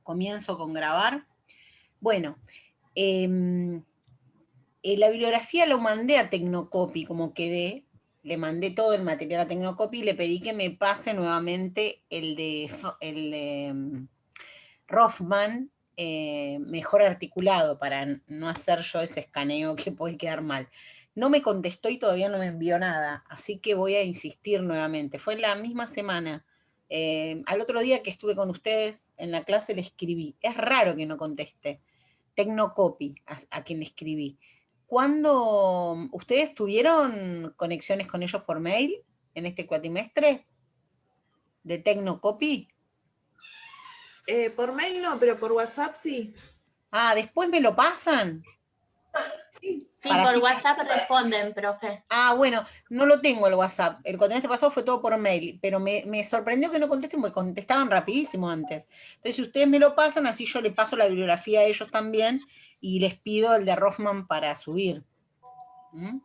Comienzo con grabar. Bueno, la bibliografía lo mandé a Tecnocopy, como quedé. Le mandé todo el material a Tecnocopy y le pedí que me pase nuevamente el de Rothman, mejor articulado, para no hacer yo ese escaneo que puede quedar mal. No me contestó y todavía no me envió nada, así que voy a insistir nuevamente. Fue la misma semana. Al otro día que estuve con ustedes en la clase le escribí. Es raro que no conteste. Tecnocopy, a quien le escribí. ¿Cuándo ustedes tuvieron conexiones con ellos por mail en este cuatrimestre de Tecnocopy? Por mail no, pero por WhatsApp sí. Ah, ¿después me lo pasan? Sí, Para por así- WhatsApp responden, profe. Ah, bueno, no lo tengo el WhatsApp. El cuatrimestre pasado fue todo por mail, pero me sorprendió que no contesten, porque contestaban rapidísimo antes. Entonces, si ustedes me lo pasan, así yo le paso la bibliografía a ellos también y les pido el de Rothman para subir. ¿Mm?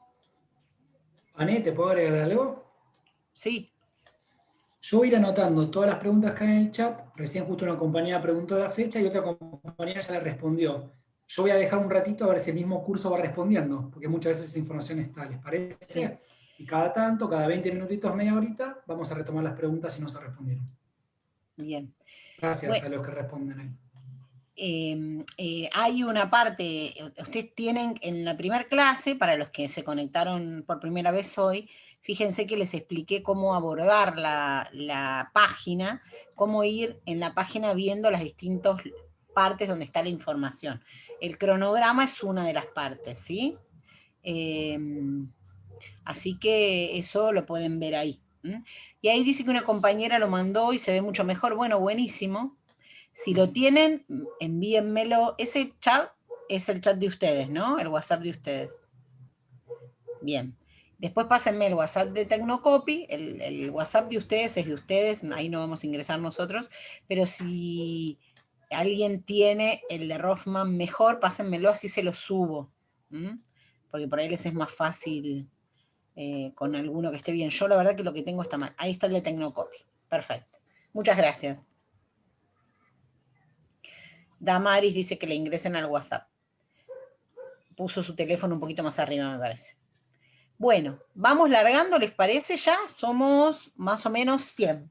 Ané, ¿te puedo agregar algo? Sí. Yo voy a ir anotando todas las preguntas que hay en el chat. Recién justo una compañera preguntó la fecha y otra compañera ya la respondió. Yo voy a dejar un ratito a ver si el mismo curso va respondiendo, porque muchas veces esa información está, ¿les parece? Sí. Y cada tanto, cada 20 minutitos, media horita, vamos a retomar las preguntas si no se respondieron. Bien. Gracias a los que responden ahí. Hay una parte, ustedes tienen en la primera clase, para los que se conectaron por primera vez hoy, fíjense que les expliqué cómo abordar la página, cómo ir en la página viendo las distintas partes donde está la información. El cronograma es una de las partes, ¿sí? Así que eso lo pueden ver ahí. Y ahí dice que una compañera lo mandó y se ve mucho mejor. Bueno, buenísimo. Si lo tienen, envíenmelo. Ese chat es el chat de ustedes, ¿no? El WhatsApp de ustedes. Bien. Después pásenme el WhatsApp de Tecnocopy. El WhatsApp de ustedes es de ustedes. Ahí no vamos a ingresar nosotros. Pero si alguien tiene el de Rothman mejor, pásenmelo, así se lo subo. Porque por ahí les es más fácil con alguno que esté bien. Yo la verdad que lo que tengo está mal. Ahí está el de Tecnocopy. Perfecto. Muchas gracias. Damaris dice que le ingresen al WhatsApp. Puso su teléfono un poquito más arriba, me parece. Bueno, vamos largando, ¿les parece ya? Somos más o menos 100.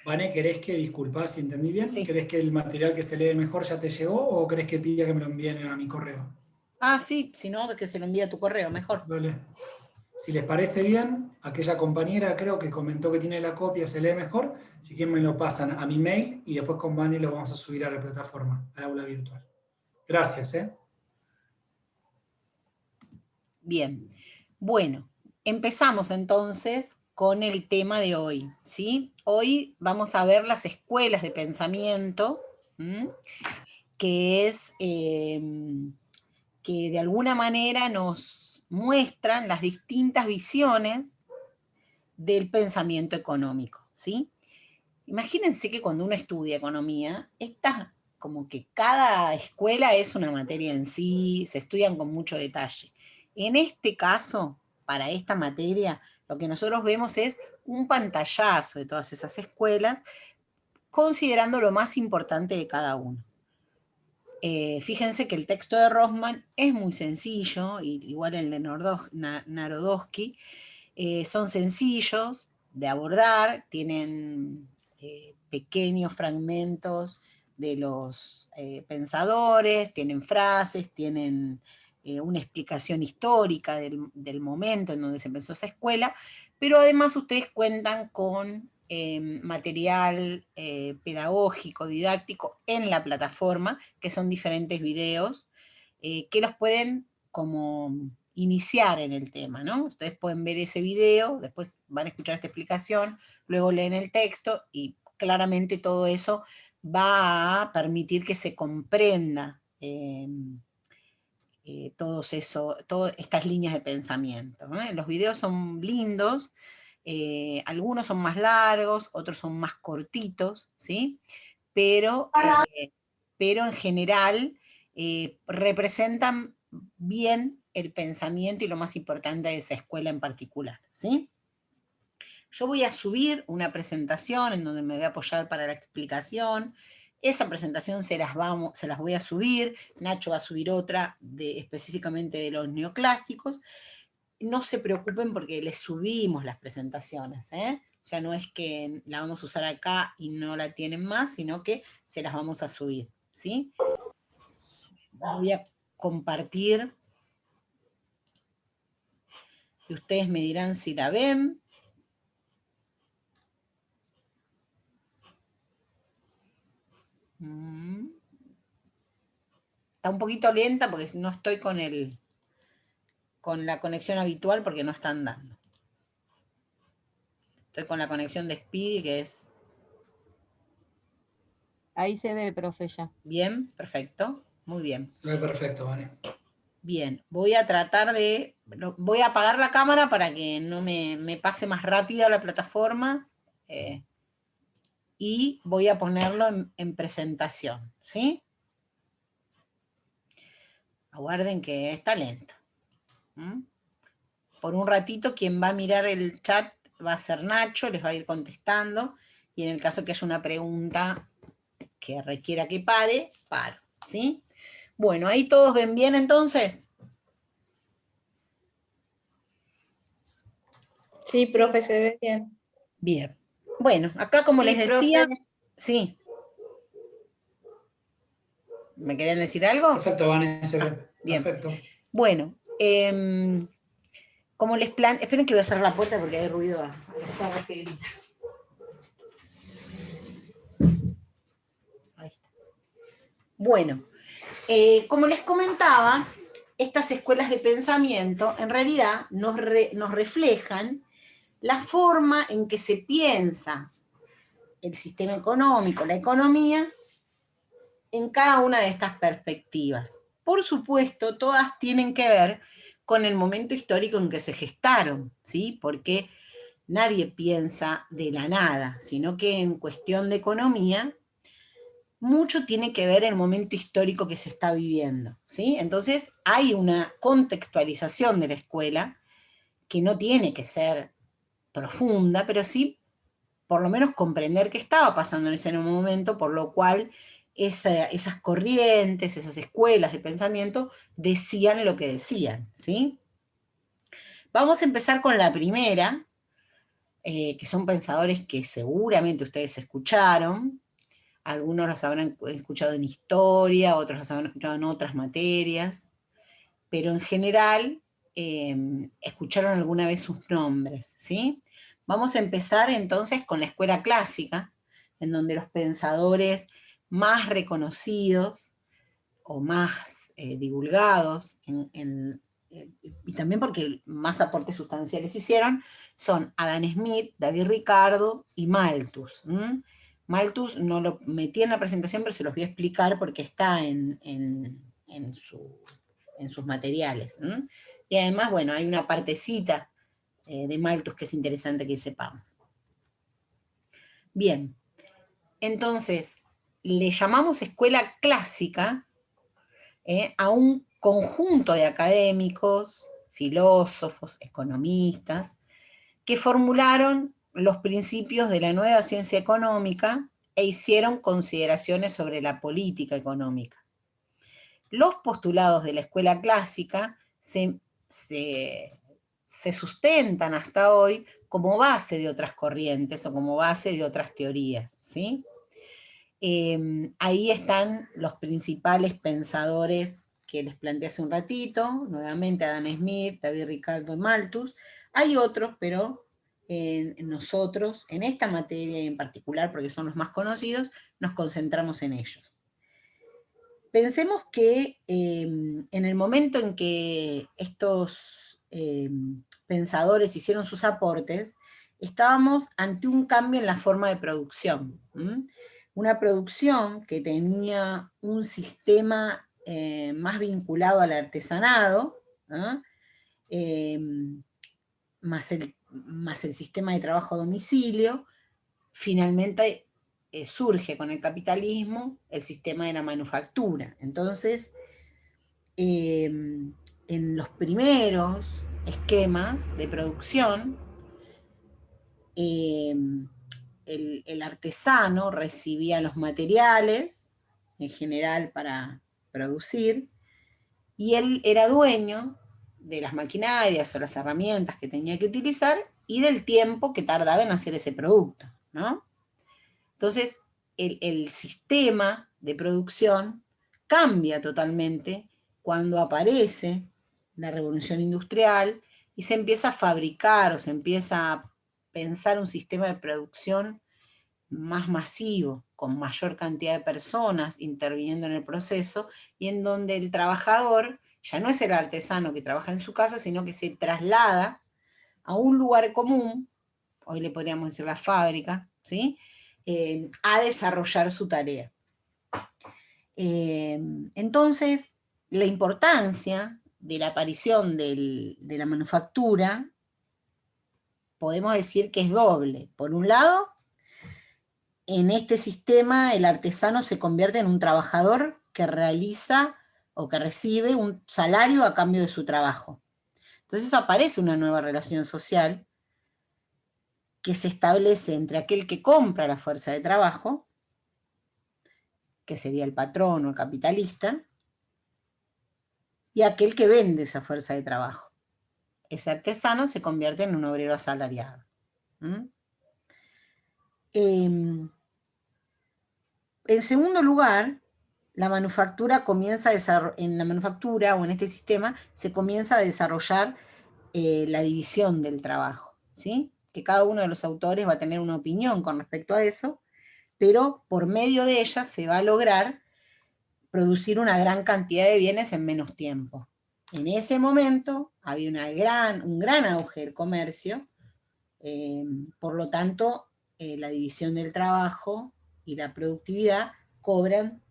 Vane, ¿querés que, disculpás si entendí bien, Sí. ¿querés que el material que se lee mejor ya te llegó o querés que pida que me lo envíen a mi correo? Ah, sí, si no, que se lo envíe a tu correo, mejor. Dale. Si les parece bien, aquella compañera creo que comentó que tiene la copia, se lee mejor, si quieren me lo pasan a mi mail y después con Vane lo vamos a subir a la plataforma, al aula virtual. Gracias, Bien. Bueno, empezamos entonces con el tema de hoy, ¿sí? Hoy vamos a ver las escuelas de pensamiento, que es que de alguna manera nos muestran las distintas visiones del pensamiento económico, ¿sí? Imagínense que cuando uno estudia economía, está como que cada escuela es una materia en sí, se estudian con mucho detalle. En este caso, para esta materia, lo que nosotros vemos es un pantallazo de todas esas escuelas, considerando lo más importante de cada uno. Fíjense que el texto de Rothman es muy sencillo, igual el de Narodowski, son sencillos de abordar, tienen pequeños fragmentos de los pensadores, tienen frases, tienen una explicación histórica del momento en donde se empezó esa escuela, pero además ustedes cuentan con material pedagógico, didáctico en la plataforma, que son diferentes videos que los pueden como iniciar en el tema, ¿no? Ustedes pueden ver ese video, después van a escuchar esta explicación, luego leen el texto y claramente todo eso va a permitir que se comprenda todas estas líneas de pensamiento, ¿no? Los videos son lindos, algunos son más largos, otros son más cortitos, ¿sí? Pero en general representan bien el pensamiento y lo más importante de esa escuela en particular, ¿sí? Yo voy a subir una presentación en donde me voy a apoyar para la explicación, Esa presentación se las voy a subir, Nacho va a subir otra específicamente de los neoclásicos. No se preocupen porque les subimos las presentaciones, ¿eh? O sea, no es que la vamos a usar acá y no la tienen más, sino que se las vamos a subir, ¿sí? Voy a compartir y ustedes me dirán si la ven. Está un poquito lenta porque no estoy con la conexión habitual porque no están dando. Estoy con la conexión de Speedy, que es... Ahí se ve, profe, ya. Bien, perfecto, muy bien. Se ve perfecto, Vane. Bien, voy a tratar de... Voy a apagar la cámara para que no me pase más rápido la plataforma. Y voy a ponerlo en presentación, ¿sí? Aguarden que está lento. Por un ratito quien va a mirar el chat va a ser Nacho, les va a ir contestando, y en el caso que haya una pregunta que requiera que paro, ¿sí? Bueno, ¿ahí todos ven bien entonces? Sí, profe, se ve bien. Bien. Bueno, acá como les decía... Sí. ¿Me querían decir algo? Perfecto, Vane, se ve. Bien. Perfecto. Bueno, como les esperen que voy a cerrar la puerta porque hay ruido a los carros que gritan. Ahí está. Bueno, como les comentaba, estas escuelas de pensamiento en realidad nos reflejan la forma en que se piensa el sistema económico, la economía, en cada una de estas perspectivas. Por supuesto, todas tienen que ver con el momento histórico en que se gestaron, ¿sí? Porque nadie piensa de la nada, sino que en cuestión de economía, mucho tiene que ver el momento histórico que se está viviendo, ¿sí? Entonces, hay una contextualización de la escuela que no tiene que ser profunda, pero sí, por lo menos comprender qué estaba pasando en ese momento, por lo cual esas corrientes, esas escuelas de pensamiento decían lo que decían, ¿sí? Vamos a empezar con la primera, que son pensadores que seguramente ustedes escucharon. Algunos los habrán escuchado en historia, otros los habrán escuchado en otras materias, pero en general escucharon alguna vez sus nombres, ¿sí? Vamos a empezar entonces con la escuela clásica, en donde los pensadores más reconocidos o más divulgados, y también porque más aportes sustanciales hicieron, son Adam Smith, David Ricardo y Malthus. Malthus no lo metí en la presentación, pero se los voy a explicar porque está en sus materiales. Y además, bueno, hay una partecita de Malthus que es interesante que sepamos. Bien, entonces, le llamamos escuela clásica a un conjunto de académicos, filósofos, economistas, que formularon los principios de la nueva ciencia económica e hicieron consideraciones sobre la política económica. Los postulados de la escuela clásica se sustentan hasta hoy como base de otras corrientes o como base de otras teorías, ¿sí? Ahí están los principales pensadores que les planteé hace un ratito, nuevamente Adam Smith, David Ricardo y Malthus. Hay otros, pero nosotros, en esta materia en particular, porque son los más conocidos, nos concentramos en ellos. Pensemos que en el momento en que estos pensadores hicieron sus aportes, estábamos ante un cambio en la forma de producción. Una producción que tenía un sistema más vinculado al artesanado, más el sistema de trabajo a domicilio. Finalmente surge con el capitalismo el sistema de la manufactura. Entonces, en los primeros esquemas de producción, el artesano recibía los materiales, en general para producir, y él era dueño de las maquinarias o las herramientas que tenía que utilizar y del tiempo que tardaba en hacer ese producto, ¿no? Entonces, el sistema de producción cambia totalmente cuando aparece la revolución industrial y se empieza a fabricar o se empieza a pensar un sistema de producción más masivo, con mayor cantidad de personas interviniendo en el proceso, y en donde el trabajador ya no es el artesano que trabaja en su casa, sino que se traslada a un lugar común, hoy le podríamos decir la fábrica, ¿sí? A desarrollar su tarea. Entonces, la importancia de la aparición de la manufactura, podemos decir que es doble. Por un lado, en este sistema el artesano se convierte en un trabajador que realiza o que recibe un salario a cambio de su trabajo. Entonces aparece una nueva relación social que se establece entre aquel que compra la fuerza de trabajo, que sería el patrón o el capitalista, y aquel que vende esa fuerza de trabajo. Ese artesano se convierte en un obrero asalariado. En segundo lugar, la manufactura comienza en la manufactura o en este sistema se comienza a desarrollar la división del trabajo, ¿sí? Que cada uno de los autores va a tener una opinión con respecto a eso, pero por medio de ella se va a lograr producir una gran cantidad de bienes en menos tiempo. En ese momento había un gran auge del comercio, por lo tanto, la división del trabajo y la productividad cobran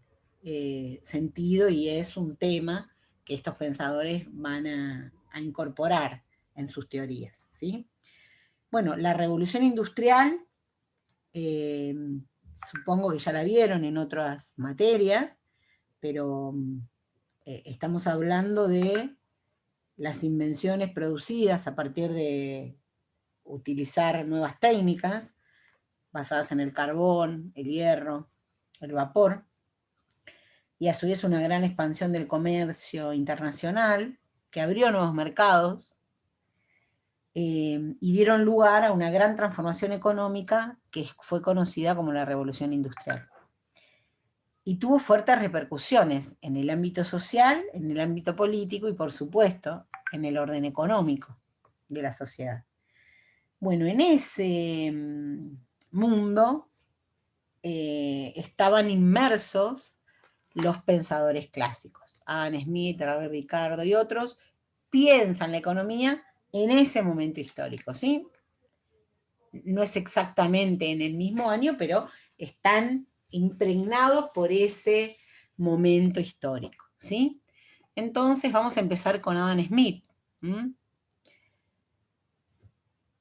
sentido y es un tema que estos pensadores van a incorporar en sus teorías, ¿sí? Bueno, la revolución industrial, supongo que ya la vieron en otras materias, pero estamos hablando de las invenciones producidas a partir de utilizar nuevas técnicas basadas en el carbón, el hierro, el vapor, y a su vez una gran expansión del comercio internacional que abrió nuevos mercados y dieron lugar a una gran transformación económica que fue conocida como la Revolución Industrial. Y tuvo fuertes repercusiones en el ámbito social, en el ámbito político y, por supuesto, en el orden económico de la sociedad. Bueno, en ese mundo estaban inmersos los pensadores clásicos. Adam Smith, Robert Ricardo y otros piensan la economía en ese momento histórico, ¿sí? No es exactamente en el mismo año, pero están impregnados por ese momento histórico, ¿sí? Entonces vamos a empezar con Adam Smith,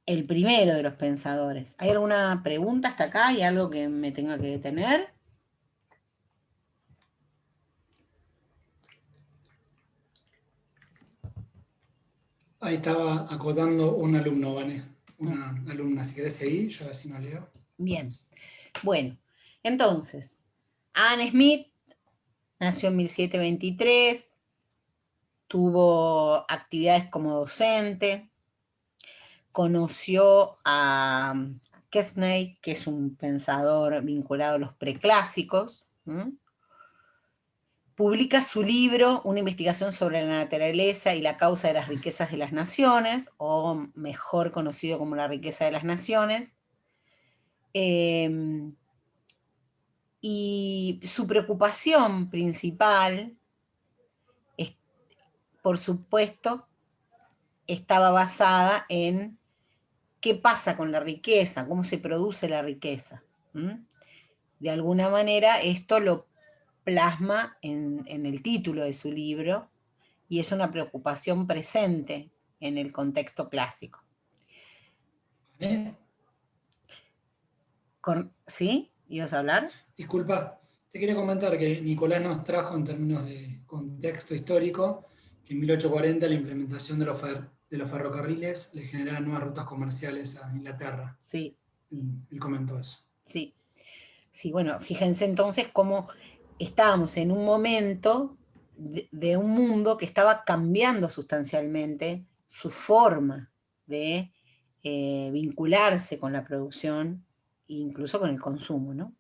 el primero de los pensadores. ¿Hay alguna pregunta hasta acá? ¿Hay algo que me tenga que detener? Ahí estaba acotando un alumno, Vane. Una alumna, si querés seguir, yo así no leo. Bien. Bueno, entonces, Adam Smith nació en 1723, tuvo actividades como docente, conoció a Quesnay, que es un pensador vinculado a los preclásicos, publica su libro, Una investigación sobre la naturaleza y la causa de las riquezas de las naciones, o mejor conocido como La riqueza de las naciones, y su preocupación principal, por supuesto, estaba basada en qué pasa con la riqueza, cómo se produce la riqueza. De alguna manera esto lo plasma en el título de su libro y es una preocupación presente en el contexto clásico. ¿Sí? ¿Ibas a hablar? Disculpa, te quería comentar que Nicolás nos trajo en términos de contexto histórico que en 1840 la implementación de los ferrocarriles le generaba nuevas rutas comerciales a Inglaterra. Sí. Él comentó eso. Sí. Sí, bueno, fíjense entonces cómo estábamos en un momento de un mundo que estaba cambiando sustancialmente su forma de vincularse con la producción e incluso con el consumo, ¿no?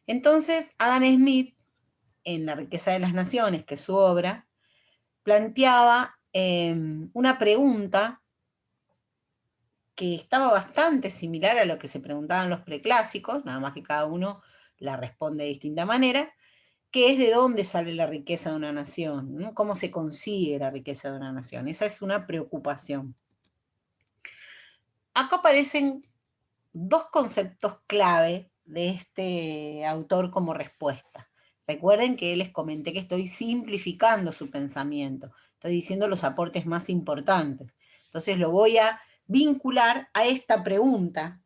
Entonces, Adam Smith, en La riqueza de las naciones, que es su obra, planteaba una pregunta que estaba bastante similar a lo que se preguntaban los preclásicos, nada más que cada uno la responde de distinta manera, que es de dónde sale la riqueza de una nación, ¿no? ¿Cómo se consigue la riqueza de una nación? Esa es una preocupación. Acá aparecen dos conceptos clave de este autor como respuesta. Recuerden que les comenté que estoy simplificando su pensamiento, estoy diciendo los aportes más importantes. Entonces lo voy a vincular a esta pregunta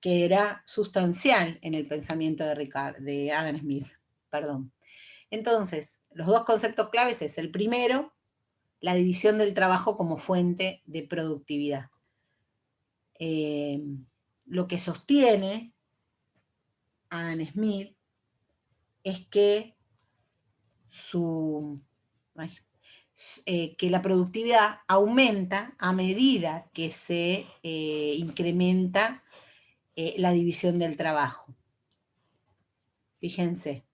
que era sustancial en el pensamiento de Adam Smith. Perdón. Entonces, los dos conceptos claves es el primero, la división del trabajo como fuente de productividad. Lo que sostiene Adam Smith es que que la productividad aumenta a medida que se incrementa la división del trabajo. Fíjense.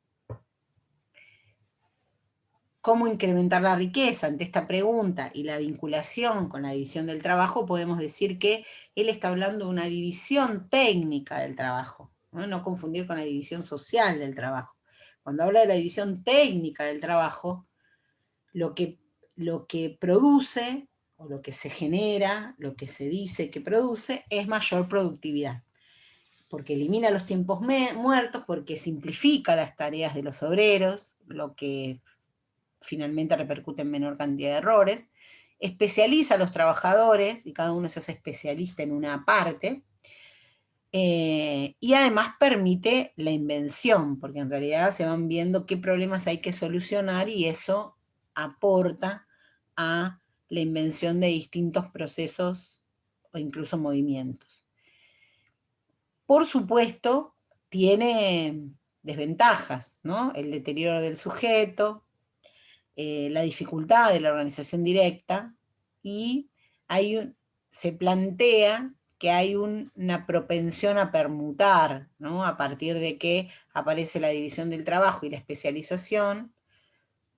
¿Cómo incrementar la riqueza? Ante esta pregunta y la vinculación con la división del trabajo, podemos decir que él está hablando de una división técnica del trabajo, ¿no? No confundir con la división social del trabajo. Cuando habla de la división técnica del trabajo, lo que produce, o lo que se genera, lo que se dice que produce, es mayor productividad. Porque elimina los tiempos muertos, porque simplifica las tareas de los obreros, lo que finalmente repercute en menor cantidad de errores, especializa a los trabajadores, y cada uno se hace especialista en una parte, y además permite la invención, porque en realidad se van viendo qué problemas hay que solucionar, y eso aporta a la invención de distintos procesos o incluso movimientos. Por supuesto, tiene desventajas, ¿no? El deterioro del sujeto, la dificultad de la organización directa, y se plantea que hay una propensión a permutar, ¿no? A partir de que aparece la división del trabajo y la especialización,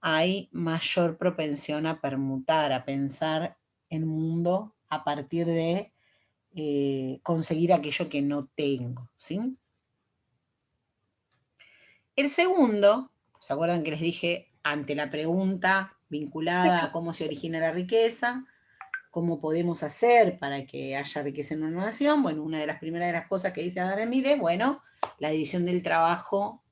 hay mayor propensión a permutar, a pensar el mundo a partir de conseguir aquello que no tengo, ¿sí? El segundo, ¿se acuerdan que les dije ante la pregunta vinculada a cómo se origina la riqueza? ¿Cómo podemos hacer para que haya riqueza en una nación? Bueno, una de las primeras de las cosas que dice Adam Smith es, bueno, la división del trabajo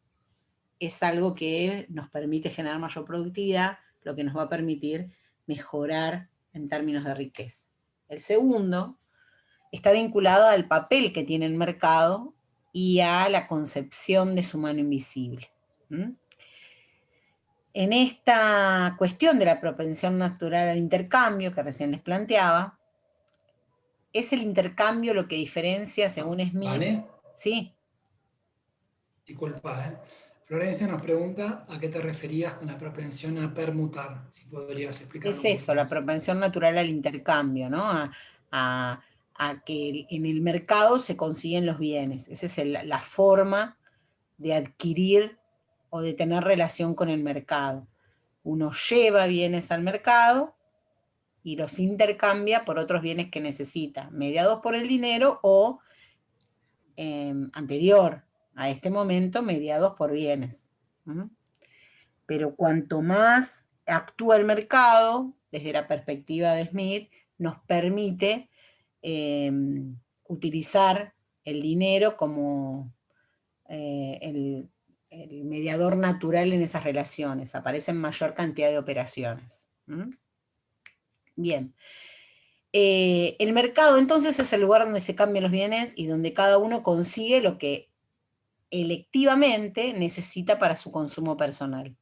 es algo que nos permite generar mayor productividad, lo que nos va a permitir mejorar en términos de riqueza. El segundo está vinculado al papel que tiene el mercado y a la concepción de su mano invisible. En esta cuestión de la propensión natural al intercambio que recién les planteaba, es el intercambio lo que diferencia, según Smith. ¿Vale? Sí. Disculpa, ¿eh? Florencia nos pregunta a qué te referías con la propensión a permutar, si podrías explicarlo. Es eso, la propensión natural al intercambio, ¿no? A que en el mercado se consiguen los bienes. Esa es la forma de adquirir o de tener relación con el mercado. Uno lleva bienes al mercado y los intercambia por otros bienes que necesita, mediados por el dinero o anterior a este momento, mediados por bienes. Pero cuanto más actúa el mercado, desde la perspectiva de Smith, nos permite utilizar el dinero como el mediador natural en esas relaciones. Aparecen mayor cantidad de operaciones. Bien. El mercado entonces es el lugar donde se cambian los bienes y donde cada uno consigue lo que electivamente necesita para su consumo personal.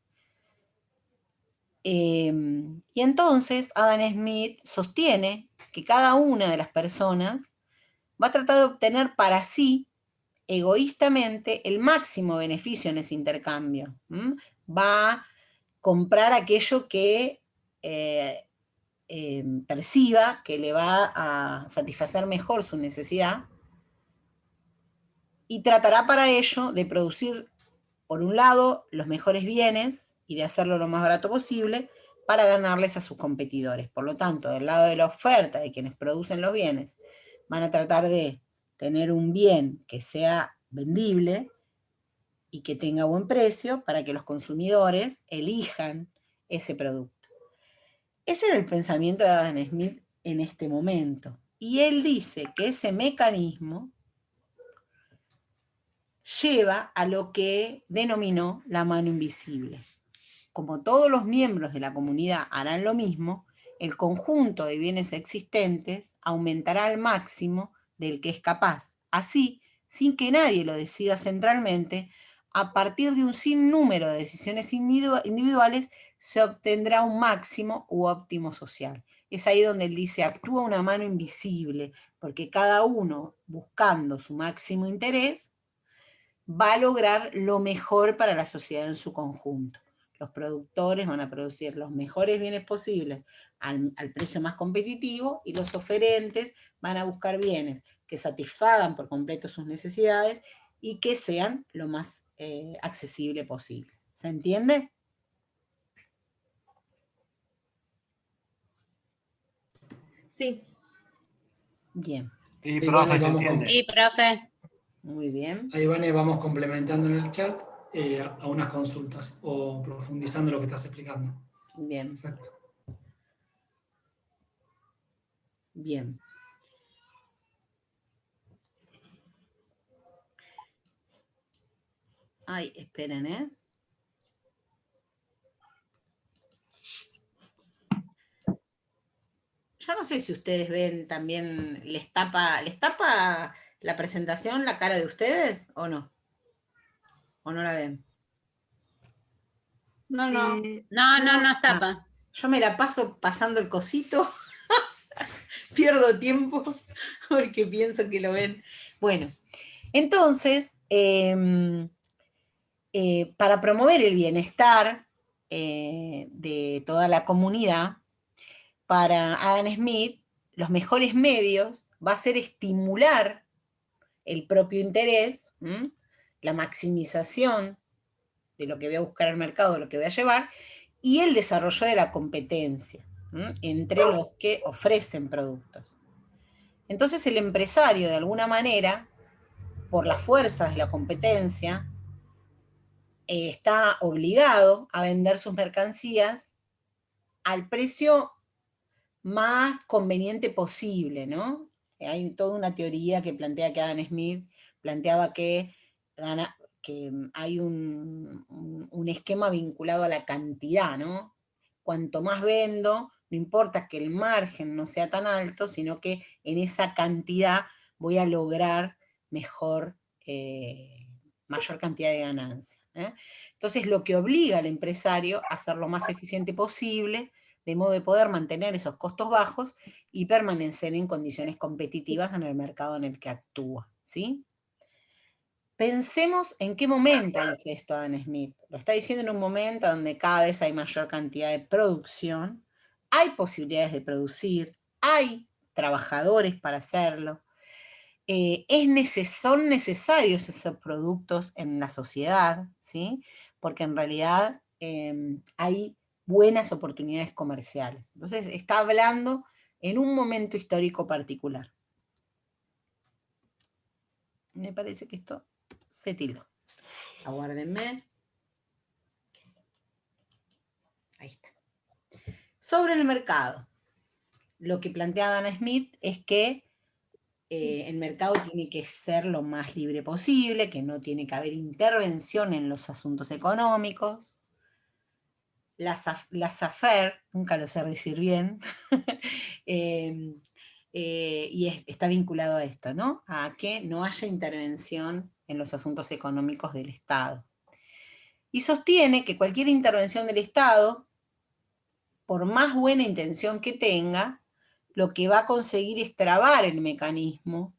Y entonces Adam Smith sostiene que cada una de las personas va a tratar de obtener para sí egoístamente el máximo beneficio en ese intercambio. Va a comprar aquello que perciba que le va a satisfacer mejor su necesidad, y tratará para ello de producir, por un lado, los mejores bienes y de hacerlo lo más barato posible para ganarles a sus competidores. Por lo tanto, del lado de la oferta de quienes producen los bienes, van a tratar de tener un bien que sea vendible y que tenga buen precio para que los consumidores elijan ese producto. Ese era el pensamiento de Adam Smith en este momento. Y él dice que ese mecanismo lleva a lo que denominó la mano invisible. Como todos los miembros de la comunidad harán lo mismo, el conjunto de bienes existentes aumentará al máximo del que es capaz. Así, sin que nadie lo decida centralmente, a partir de un sinnúmero de decisiones individuales, se obtendrá un máximo u óptimo social. Es ahí donde él dice, actúa una mano invisible, porque cada uno, buscando su máximo interés, va a lograr lo mejor para la sociedad en su conjunto. Los productores van a producir los mejores bienes posibles al precio más competitivo, y los oferentes van a buscar bienes que satisfagan por completo sus necesidades y que sean lo más accesible posible. ¿Se entiende? Sí. Bien. Y Y bueno, profe, se vamos entiende. Sí, profe. Muy bien. Ahí, Vane, vamos complementando en el chat a unas consultas o profundizando lo que estás explicando. Bien. Perfecto. Bien. Ay, esperen, ¿eh? Yo no sé si ustedes ven también, ¿les tapa la presentación la cara de ustedes o no? ¿O no la ven? No, no. No, Nos tapa. Yo me la paso pasando el cosito, pierdo tiempo porque pienso que lo ven. Bueno, entonces, para promover el bienestar de toda la comunidad, para Adam Smith, los mejores medios va a ser estimular el propio interés, la maximización de lo que voy a buscar al mercado, de lo que voy a llevar, y el desarrollo de la competencia entre los que ofrecen productos. Entonces el empresario, de alguna manera, por las fuerzas de la competencia, está obligado a vender sus mercancías al precio más conveniente posible, ¿no? Hay toda una teoría que plantea que Adam Smith planteaba que hay un esquema vinculado a la cantidad, ¿no? Cuanto más vendo, no importa que el margen no sea tan alto, sino que en esa cantidad voy a lograr mayor cantidad de ganancia. Entonces, lo que obliga al empresario a ser lo más eficiente posible, de modo de poder mantener esos costos bajos y permanecer en condiciones competitivas en el mercado en el que actúa, ¿sí? Pensemos en qué momento dice esto Adam Smith. Lo está diciendo en un momento donde cada vez hay mayor cantidad de producción, hay posibilidades de producir, hay trabajadores para hacerlo, son necesarios esos productos en la sociedad, ¿sí? Porque en realidad hay buenas oportunidades comerciales. Entonces está hablando en un momento histórico particular. Me parece que esto se tildó. Aguárdenme. Ahí está. Sobre el mercado, lo que plantea Adam Smith es que el mercado tiene que ser lo más libre posible, que no tiene que haber intervención en los asuntos económicos. Laissez-faire, nunca lo sé decir bien, y está vinculado a esto, ¿no? A que no haya intervención en los asuntos económicos del Estado. Y sostiene que cualquier intervención del Estado, por más buena intención que tenga, lo que va a conseguir es trabar el mecanismo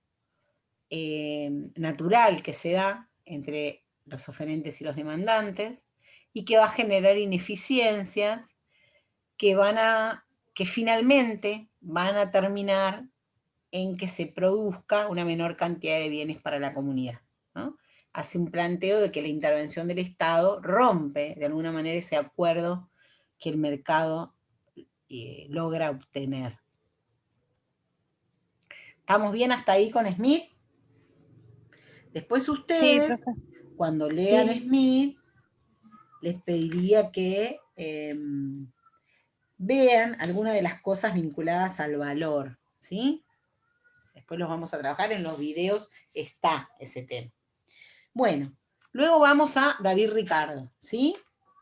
natural que se da entre los oferentes y los demandantes, y que va a generar ineficiencias que finalmente van a terminar en que se produzca una menor cantidad de bienes para la comunidad, ¿no? Hace un planteo de que la intervención del Estado rompe de alguna manera ese acuerdo que el mercado logra obtener. ¿Estamos bien hasta ahí con Smith? Después ustedes, profe. cuando lean Sí. Smith, les pediría que vean algunas de las cosas vinculadas al valor, ¿sí? Después los vamos a trabajar, en los videos está ese tema. Bueno, luego vamos a David Ricardo, ¿sí?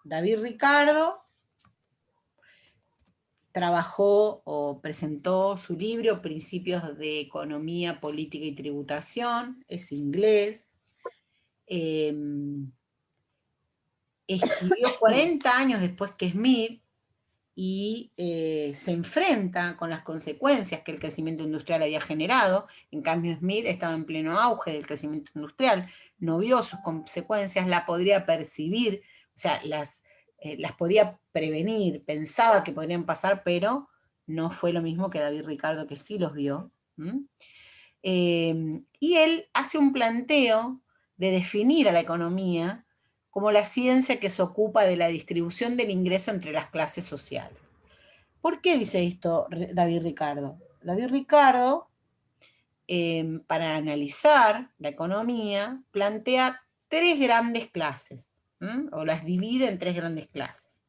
David Ricardo trabajó o presentó su libro Principios de Economía, Política y Tributación, es inglés. Escribió 40 años después que Smith y se enfrenta con las consecuencias que el crecimiento industrial había generado. En cambio, Smith estaba en pleno auge del crecimiento industrial, no vio sus consecuencias, la podría percibir, o sea, las podía prevenir, pensaba que podrían pasar, pero no fue lo mismo que David Ricardo, que sí los vio. Y él hace un planteo de definir a la economía como la ciencia que se ocupa de la distribución del ingreso entre las clases sociales. ¿Por qué dice esto David Ricardo? David Ricardo, para analizar la economía, plantea tres grandes clases, o las divide en tres grandes clases.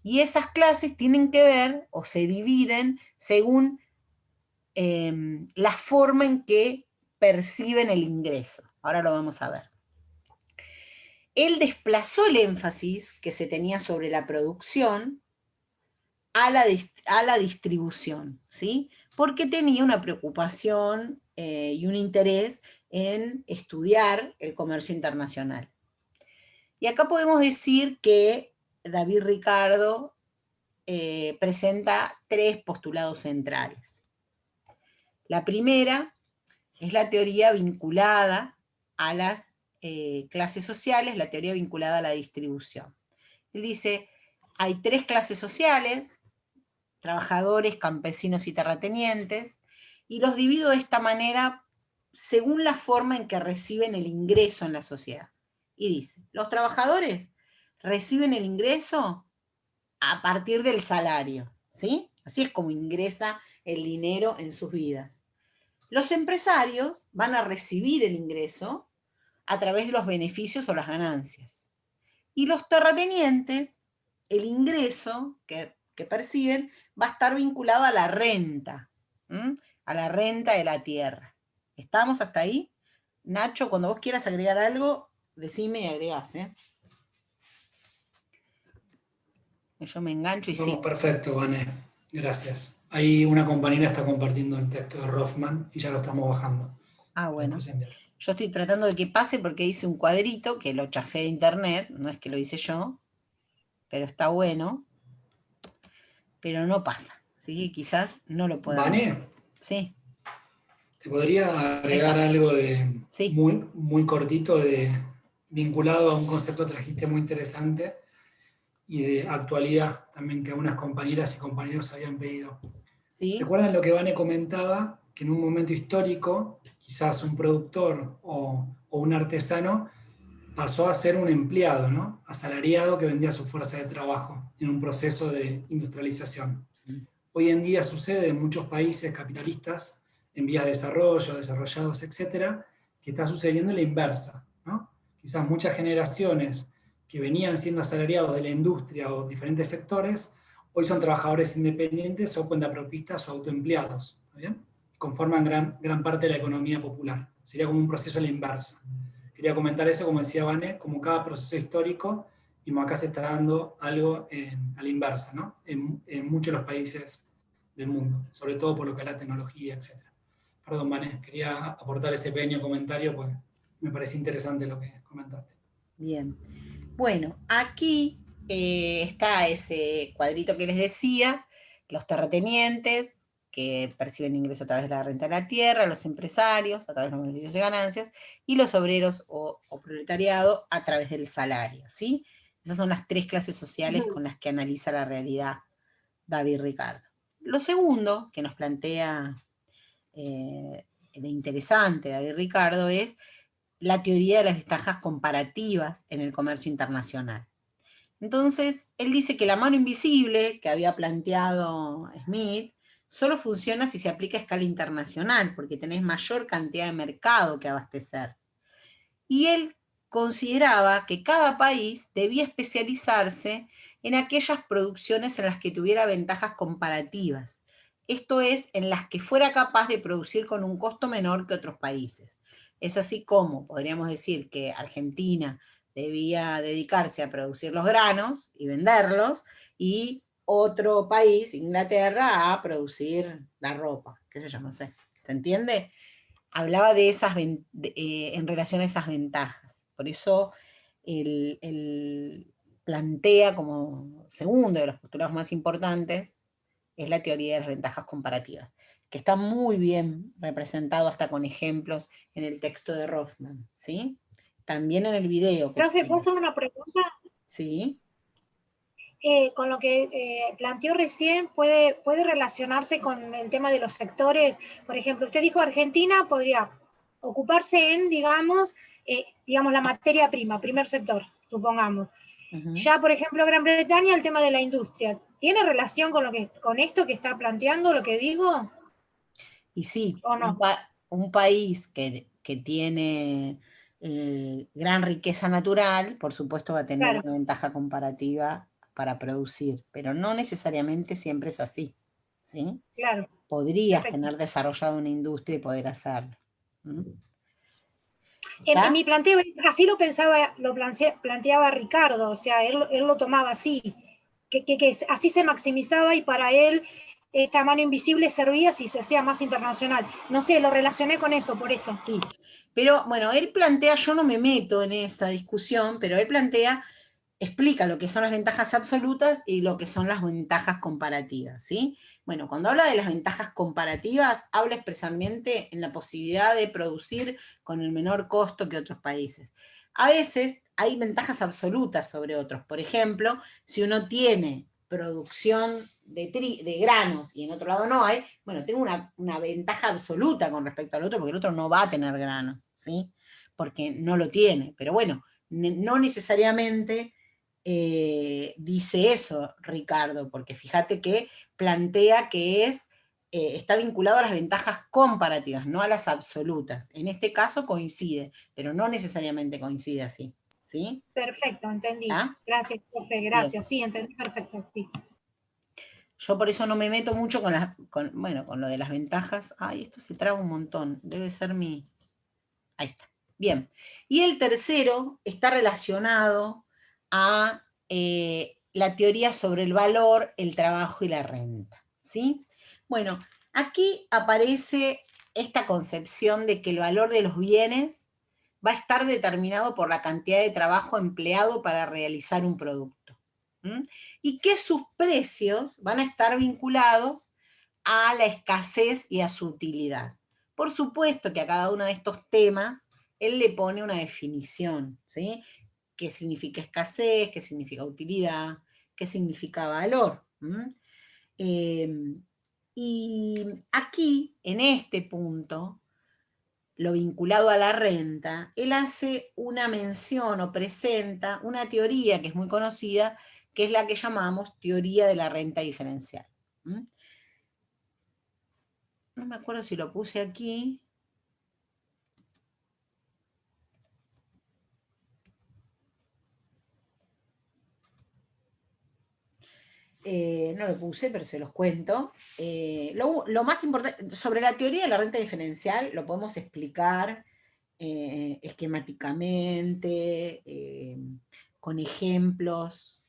Y esas clases tienen que ver, o se dividen, según la forma en que perciben el ingreso. Ahora lo vamos a ver. Él desplazó el énfasis que se tenía sobre la producción a la distribución, ¿sí? Porque tenía una preocupación y un interés en estudiar el comercio internacional. Y acá podemos decir que David Ricardo presenta tres postulados centrales. La primera es la teoría vinculada a las clases sociales, la teoría vinculada a la distribución. Él dice, hay tres clases sociales, trabajadores, campesinos y terratenientes, y los divido de esta manera según la forma en que reciben el ingreso en la sociedad. Y dice, los trabajadores reciben el ingreso a partir del salario, ¿sí? Así es como ingresa el dinero en sus vidas. Los empresarios van a recibir el ingreso a través de los beneficios o las ganancias. Y los terratenientes, el ingreso que perciben va a estar vinculado a la renta, a la renta de la tierra. ¿Estamos hasta ahí? Nacho, cuando vos quieras agregar algo, decime y agregás, ¿eh? Yo me engancho y Vamos, sí. perfecto, Vané. Gracias. Ahí una compañera está compartiendo el texto de Rothman y ya lo estamos bajando. Ah, bueno. Después enviar. Yo estoy tratando de que pase porque hice un cuadrito que lo chafé de internet, no es que lo hice yo, pero está bueno, pero no pasa. Así que quizás no lo puedan. Vané, Sí, ¿te podría agregar algo de sí. muy, muy cortito vinculado a un concepto que trajiste muy interesante y de actualidad también que algunas compañeras y compañeros habían pedido? Sí. ¿Recuerdan lo que Vane comentaba? Que en un momento histórico, quizás un productor o un artesano pasó a ser un empleado, ¿no? Asalariado que vendía su fuerza de trabajo en un proceso de industrialización. Hoy en día sucede en muchos países capitalistas, en vías de desarrollo, desarrollados, etcétera, que está sucediendo la inversa, ¿no? Quizás muchas generaciones que venían siendo asalariados de la industria o diferentes sectores, hoy son trabajadores independientes o cuentapropistas o autoempleados, ¿está bien? Conforman gran parte de la economía popular. Sería como un proceso a la inversa. Quería comentar eso, como decía Vane, como cada proceso histórico, y como acá se está dando algo a la inversa, ¿no? En muchos de los países del mundo, sobre todo por lo que es la tecnología, etc. Perdón, Vane, quería aportar ese pequeño comentario, pues me parece interesante lo que comentaste. Bien. Bueno, aquí está ese cuadrito que les decía, los terratenientes, que perciben ingresos a través de la renta de la tierra, los empresarios a través de los beneficios y ganancias, y los obreros o proletariado a través del salario, ¿sí? Esas son las tres clases sociales con las que analiza la realidad David Ricardo. Lo segundo que nos plantea de interesante David Ricardo es la teoría de las ventajas comparativas en el comercio internacional. Entonces, él dice que la mano invisible que había planteado Smith solo funciona si se aplica a escala internacional, porque tenés mayor cantidad de mercado que abastecer. Y él consideraba que cada país debía especializarse en aquellas producciones en las que tuviera ventajas comparativas, esto es, en las que fuera capaz de producir con un costo menor que otros países. Es así como podríamos decir que Argentina debía dedicarse a producir los granos y venderlos, y otro país, Inglaterra, a producir la ropa, qué sé yo, no sé, ¿se entiende? Hablaba de esas en relación a esas ventajas. Por eso él plantea como segundo de los postulados más importantes es la teoría de las ventajas comparativas, que está muy bien representado hasta con ejemplos en el texto de Rothman, ¿sí? También en el video. Profe, ¿puedo hacer una pregunta? Sí. Con lo que planteó recién, ¿puede relacionarse con el tema de los sectores? Por ejemplo, usted dijo Argentina podría ocuparse en, digamos, la materia prima, primer sector, supongamos. Ya, por ejemplo, Gran Bretaña, el tema de la industria. ¿Tiene relación con esto que está planteando, lo que digo? Y sí, ¿O no? un país que tiene gran riqueza natural, por supuesto va a tener una ventaja comparativa para producir, pero no necesariamente siempre es así, ¿sí? Claro. Podrías tener desarrollado una industria y poder hacerlo. En mi planteo, así lo planteaba Ricardo, o sea, él lo tomaba así, que así se maximizaba y para él esta mano invisible servía si se hacía más internacional. No sé, lo relacioné con eso, por eso. Sí, pero bueno, él plantea, yo no me meto en esta discusión, pero él explica lo que son las ventajas absolutas y lo que son las ventajas comparativas, ¿sí? Bueno, cuando habla de las ventajas comparativas, habla expresamente en la posibilidad de producir con el menor costo que otros países. A veces hay ventajas absolutas sobre otros. Por ejemplo, si uno tiene producción de granos y en otro lado no hay, bueno, tengo una ventaja absoluta con respecto al otro, porque el otro no va a tener granos, ¿sí? Porque no lo tiene. Pero bueno, no necesariamente dice eso Ricardo, porque fíjate que plantea que está vinculado a las ventajas comparativas, no a las absolutas. En este caso coincide, pero no necesariamente coincide así, ¿sí? Perfecto, entendí. ¿Ah? Gracias, profe, gracias. Bien. Sí, entendí perfecto, sí. Yo por eso no me meto mucho con lo de las ventajas. Ay, esto se traba un montón, debe ser mi... Ahí está. Bien. Y el tercero está relacionado a la teoría sobre el valor, el trabajo y la renta, ¿sí? Bueno, aquí aparece esta concepción de que el valor de los bienes va a estar determinado por la cantidad de trabajo empleado para realizar un producto. Y que sus precios van a estar vinculados a la escasez y a su utilidad. Por supuesto que a cada uno de estos temas él le pone una definición, ¿sí? ¿Qué significa escasez? ¿Qué significa utilidad? ¿Qué significa valor? Y aquí, en este punto, lo vinculado a la renta, él hace una mención o presenta una teoría que es muy conocida, que es la que llamamos teoría de la renta diferencial. No me acuerdo si lo puse aquí. No lo puse, pero se los cuento. Lo más importante, sobre la teoría de la renta diferencial, lo podemos explicar esquemáticamente, con ejemplos,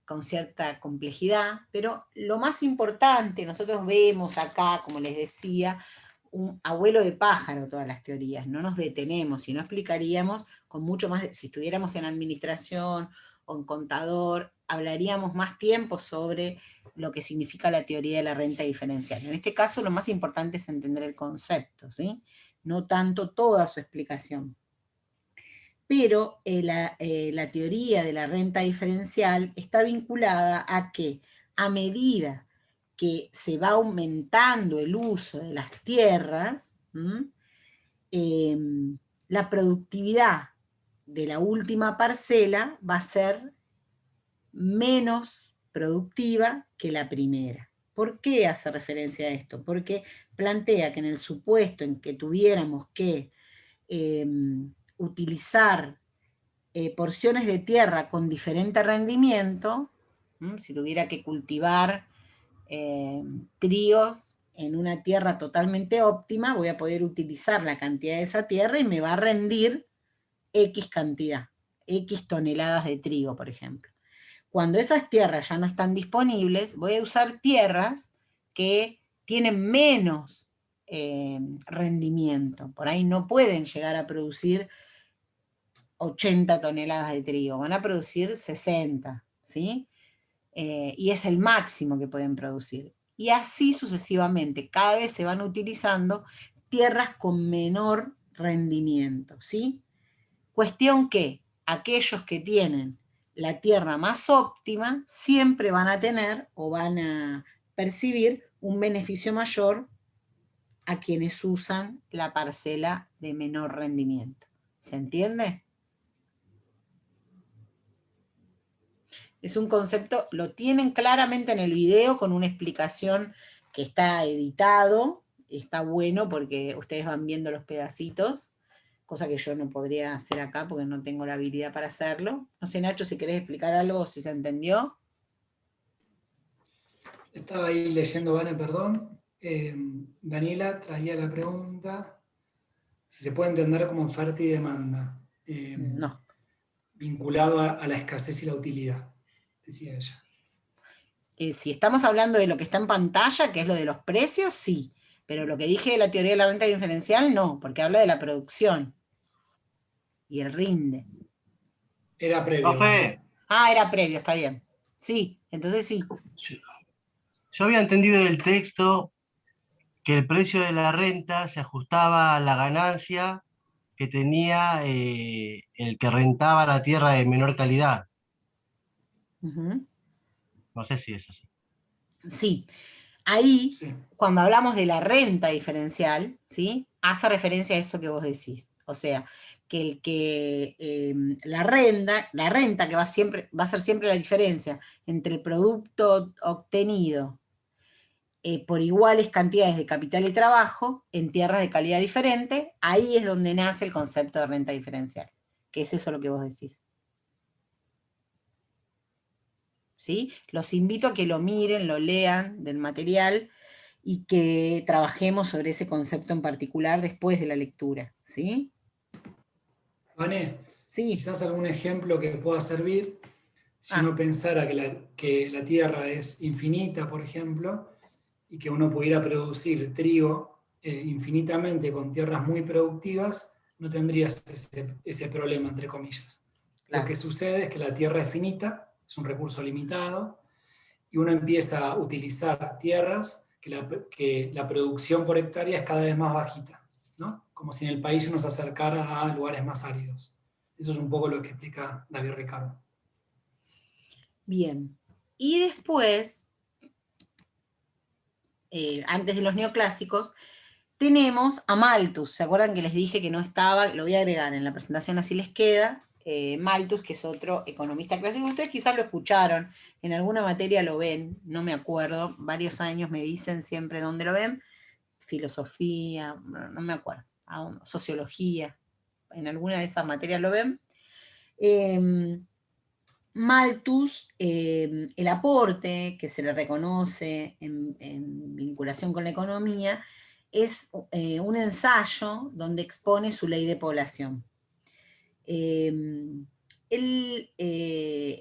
con cierta complejidad, pero lo más importante, nosotros vemos acá, como les decía, un abuelo de pájaro todas las teorías, no nos detenemos, si no explicaríamos con mucho más, si estuviéramos en administración con contador, hablaríamos más tiempo sobre lo que significa la teoría de la renta diferencial. En este caso lo más importante es entender el concepto, ¿sí? No tanto toda su explicación. Pero la teoría de la renta diferencial está vinculada a que a medida que se va aumentando el uso de las tierras, la productividad de la última parcela va a ser menos productiva que la primera. ¿Por qué hace referencia a esto? Porque plantea que en el supuesto en que tuviéramos que utilizar porciones de tierra con diferente rendimiento, si tuviera que cultivar tríos en una tierra totalmente óptima, voy a poder utilizar la cantidad de esa tierra y me va a rendir X cantidad, X toneladas de trigo, por ejemplo. Cuando esas tierras ya no están disponibles, voy a usar tierras que tienen menos rendimiento. Por ahí no pueden llegar a producir 80 toneladas de trigo, van a producir 60, ¿sí? Y es el máximo que pueden producir. Y así sucesivamente, cada vez se van utilizando tierras con menor rendimiento, ¿sí? Cuestión que aquellos que tienen la tierra más óptima siempre van a tener o van a percibir un beneficio mayor a quienes usan la parcela de menor rendimiento. ¿Se entiende? Es un concepto, lo tienen claramente en el video con una explicación que está editado, está bueno porque ustedes van viendo los pedacitos, cosa que yo no podría hacer acá porque no tengo la habilidad para hacerlo. No sé, Nacho, si querés explicar algo, si se entendió. Estaba ahí leyendo, Vane, perdón. Daniela traía la pregunta si se puede entender como oferta y demanda. No. Vinculado a la escasez y la utilidad, decía ella. Si estamos hablando de lo que está en pantalla, que es lo de los precios, sí. Pero lo que dije de la teoría de la renta diferencial, no, porque habla de la producción. Y el rinde. Era previo. Profe, Ah, era previo, está bien. Sí, entonces sí. yo había entendido del texto que el precio de la renta se ajustaba a la ganancia que tenía el que rentaba la tierra de menor calidad. Ujú. No sé si es así. Sí. Ahí, Sí. cuando hablamos de la renta diferencial, ¿sí? Hace referencia a eso que vos decís. O sea, que la renta que va a ser siempre la diferencia entre el producto obtenido por iguales cantidades de capital y trabajo en tierras de calidad diferente, ahí es donde nace el concepto de renta diferencial, que es eso lo que vos decís. ¿Sí? Los invito a que lo miren, lo lean del material y que trabajemos sobre ese concepto en particular después de la lectura. ¿Sí? Vane, Sí. quizás algún ejemplo que pueda servir, si uno pensara que la tierra es infinita, por ejemplo, y que uno pudiera producir trigo infinitamente con tierras muy productivas, no tendrías ese problema, entre comillas. Claro. Lo que sucede es que la tierra es finita, es un recurso limitado, y uno empieza a utilizar tierras que la producción por hectárea es cada vez más bajita, ¿no? Como si en el país uno se acercara a lugares más áridos. Eso es un poco lo que explica David Ricardo. Bien. Y después, antes de los neoclásicos, tenemos a Malthus. ¿Se acuerdan que les dije que no estaba? Lo voy a agregar en la presentación, así les queda. Malthus, que es otro economista clásico. Ustedes quizás lo escucharon, en alguna materia lo ven, no me acuerdo, varios años me dicen siempre dónde lo ven. Filosofía, no me acuerdo, sociología, en alguna de esas materias lo ven. Malthus, el aporte que se le reconoce en vinculación con la economía es un ensayo donde expone su ley de población. Ese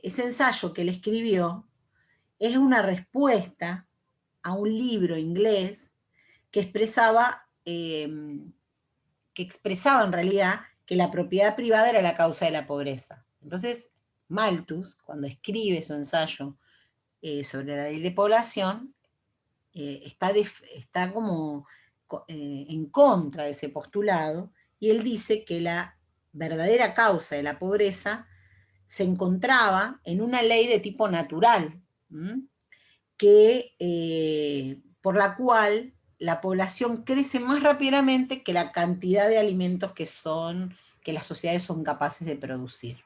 ensayo que él escribió es una respuesta a un libro inglés que expresaba en realidad que la propiedad privada era la causa de la pobreza. Entonces, Malthus, cuando escribe su ensayo sobre la ley de población, está como en contra de ese postulado, y él dice que la verdadera causa de la pobreza se encontraba en una ley de tipo natural, por la cual la población crece más rápidamente que la cantidad de alimentos que las sociedades son capaces de producir.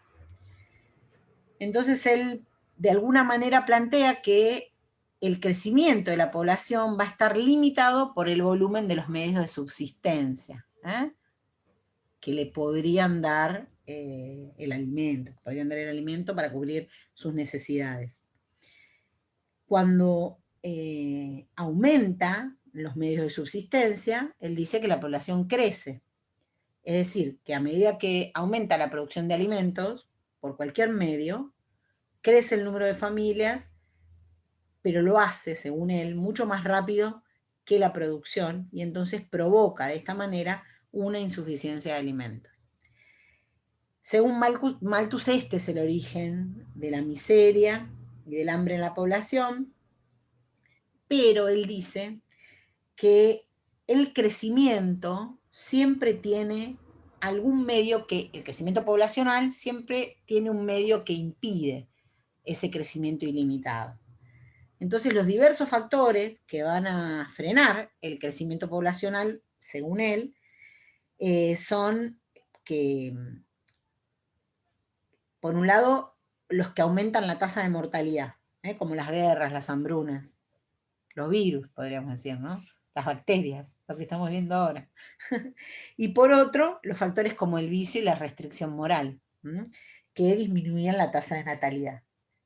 Entonces él de alguna manera plantea que el crecimiento de la población va a estar limitado por el volumen de los medios de subsistencia, que le podrían dar el alimento para cubrir sus necesidades. Cuando aumenta los medios de subsistencia, él dice que la población crece. Es decir, que a medida que aumenta la producción de alimentos, por cualquier medio, crece el número de familias, pero lo hace, según él, mucho más rápido que la producción, y entonces provoca de esta manera una insuficiencia de alimentos. Según Malthus, este es el origen de la miseria y del hambre en la población, pero él dice que el crecimiento siempre tiene algún medio el crecimiento poblacional siempre tiene un medio que impide ese crecimiento ilimitado. Entonces los diversos factores que van a frenar el crecimiento poblacional, según él, son que, por un lado, los que aumentan la tasa de mortalidad, como las guerras, las hambrunas, los virus, podríamos decir, ¿no? Las bacterias, lo que estamos viendo ahora. Y por otro, los factores como el vicio y la restricción moral, que disminuían la tasa de natalidad.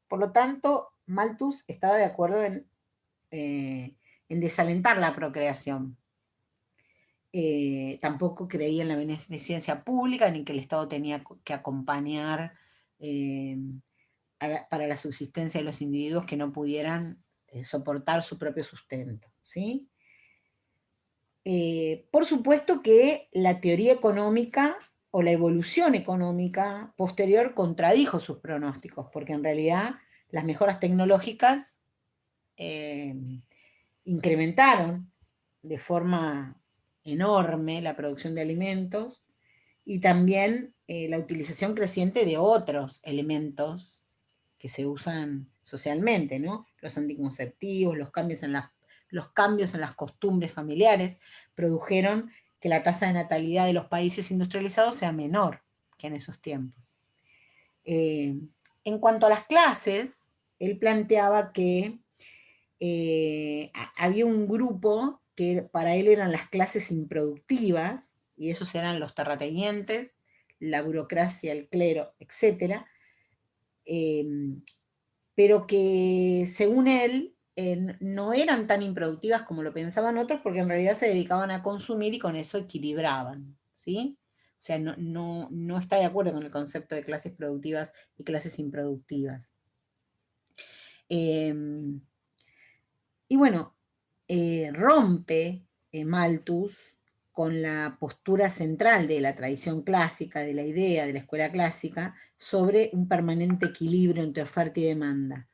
Por lo tanto, Malthus estaba de acuerdo en desalentar la procreación. Tampoco creía en la beneficencia pública, ni que el Estado tenía que acompañar para la subsistencia de los individuos que no pudieran soportar su propio sustento, ¿sí? Por supuesto que la teoría económica o la evolución económica posterior contradijo sus pronósticos, porque en realidad las mejoras tecnológicas incrementaron de forma enorme la producción de alimentos y también la utilización creciente de otros elementos que se usan socialmente, ¿no? Los anticonceptivos, los cambios en las costumbres familiares produjeron que la tasa de natalidad de los países industrializados sea menor que en esos tiempos. En cuanto a las clases, él planteaba que había un grupo que para él eran las clases improductivas, y esos eran los terratenientes, la burocracia, el clero, etc., pero que según él no eran tan improductivas como lo pensaban otros, porque en realidad se dedicaban a consumir y con eso equilibraban, ¿sí? O sea, no está de acuerdo con el concepto de clases productivas y clases improductivas. Y bueno, rompe Malthus con la postura central de la tradición clásica, de la idea de la escuela clásica, sobre un permanente equilibrio entre oferta y demanda.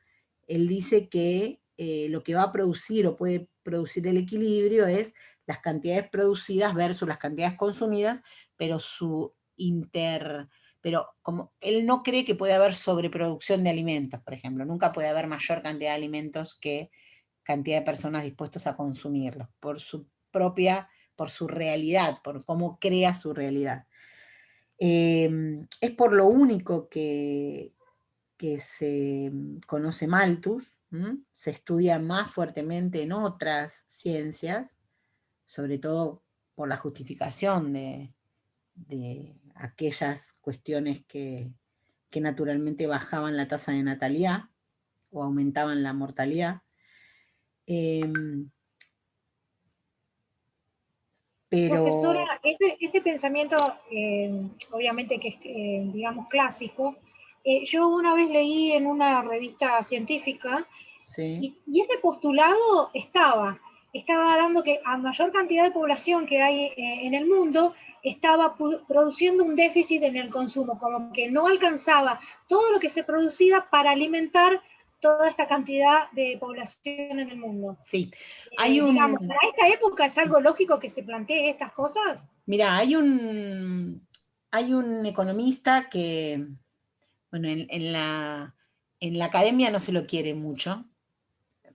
Él dice que lo que va a producir o puede producir el equilibrio es las cantidades producidas versus las cantidades consumidas, pero como él no cree que puede haber sobreproducción de alimentos, por ejemplo, nunca puede haber mayor cantidad de alimentos que cantidad de personas dispuestas a consumirlos, por su realidad, por cómo crea su realidad. Es por lo único que se conoce Malthus, se estudia más fuertemente en otras ciencias, sobre todo por la justificación de aquellas cuestiones que naturalmente bajaban la tasa de natalidad o aumentaban la mortalidad. Pero... Profesora, este pensamiento, obviamente que es, digamos, clásico, yo una vez leí en una revista científica, sí. y ese postulado estaba dando que a mayor cantidad de población que hay en el mundo, estaba produciendo un déficit en el consumo, como que no alcanzaba todo lo que se producía para alimentar toda esta cantidad de población en el mundo. Sí, hay digamos, para esta época es algo lógico que se plantee estas cosas. Mira, hay un economista que, bueno, en la academia no se lo quiere mucho,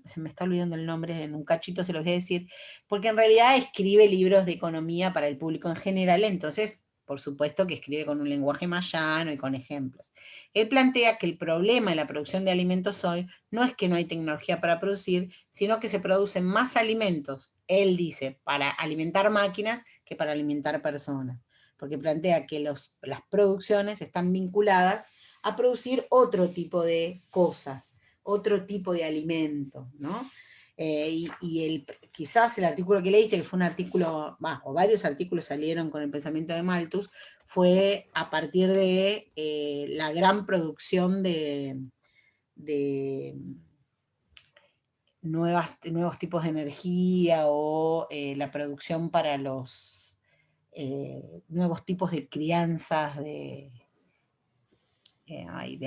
se me está olvidando el nombre, en un cachito se los voy a decir, porque en realidad escribe libros de economía para el público en general, entonces, por supuesto que escribe con un lenguaje más llano y con ejemplos. Él plantea que el problema de la producción de alimentos hoy no es que no hay tecnología para producir, sino que se producen más alimentos, él dice, para alimentar máquinas que para alimentar personas, porque plantea que las producciones están vinculadas a producir otro tipo de cosas, otro tipo de alimento, ¿no? Quizás el artículo que leíste, que fue un artículo, o varios artículos salieron con el pensamiento de Malthus, fue a partir de la gran producción de nuevos tipos de energía o la producción para los nuevos tipos de crianzas de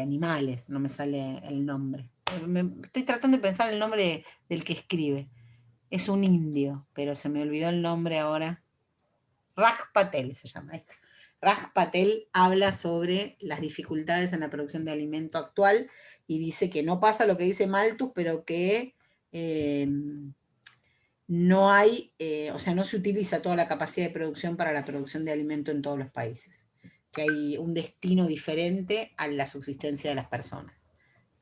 animales, no me sale el nombre. Estoy tratando de pensar el nombre del que escribe. Es un indio, pero se me olvidó el nombre ahora. Raj Patel se llama. Raj Patel habla sobre las dificultades en la producción de alimento actual y dice que no pasa lo que dice Malthus, pero que no hay, o sea, no se utiliza toda la capacidad de producción para la producción de alimento en todos los países, que hay un destino diferente a la subsistencia de las personas.